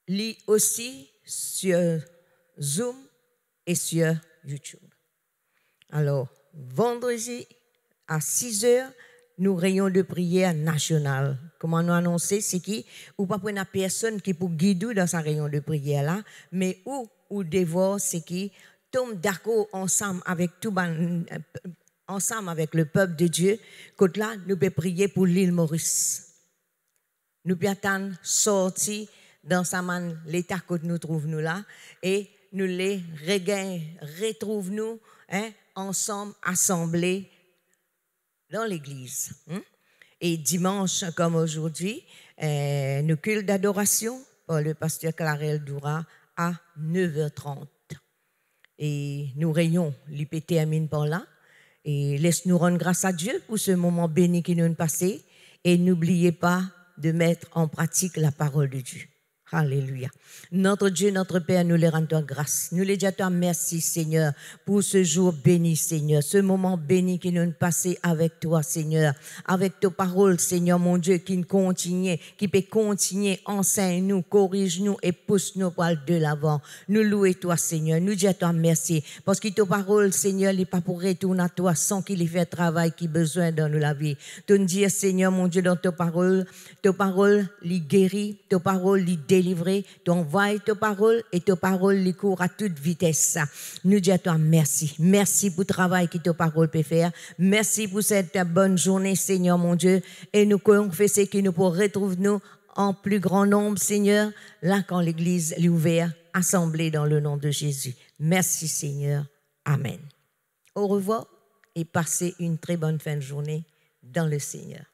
Lui aussi sur Zoom et sur YouTube. Alors, vendredi à 6h, nous réunions de prière nationale. Comment nous annoncer, c'est qui ou pas pour une personne qui pour guider dans sa réunion de prière là, mais ou devoir c'est qui tombe d'accord ensemble avec ensemble avec le peuple de Dieu. Quand là, nous pouvons prier pour l'île Maurice. Nous pouvons attendre sortir dans l'état que nous trouvons là et nous les retrouvons ensemble assemblés dans l'église. Et dimanche comme aujourd'hui, nous culte d'adoration par le pasteur Clarel Doura à 9h30. Et nous réunions l'IPT Amine par là et laisse-nous rendre grâce à Dieu pour ce moment béni qui nous est passé et n'oubliez pas de mettre en pratique la parole de Dieu. Alléluia. Notre Dieu, notre Père, nous les rendons grâce. Nous les disons merci, Seigneur, pour ce jour béni, Seigneur. Ce moment béni qui nous est passé avec toi, Seigneur. Avec ta parole, Seigneur, mon Dieu, qui peut continuer, enseigne-nous, corrige-nous et pousse-nous de l'avant. Nous louons toi, Seigneur. Nous disons merci. Parce que ta parole, Seigneur, n'est pas pour retourner à toi sans qu'il ait fait le travail qu'il a besoin dans la vie. Tu nous dis, Seigneur, mon Dieu, dans ta parole, lui guérit, ta parole, lui délivrer, tu envoies ta parole et ta parole lui court à toute vitesse. Nous disons à toi merci. Merci pour le travail que ta parole peut faire. Merci pour cette bonne journée, Seigneur mon Dieu. Et nous confessons que nous pourrons retrouver nous en plus grand nombre, Seigneur, là quand l'église est ouverte, assemblée dans le nom de Jésus. Merci, Seigneur. Amen. Au revoir et passez une très bonne fin de journée dans le Seigneur.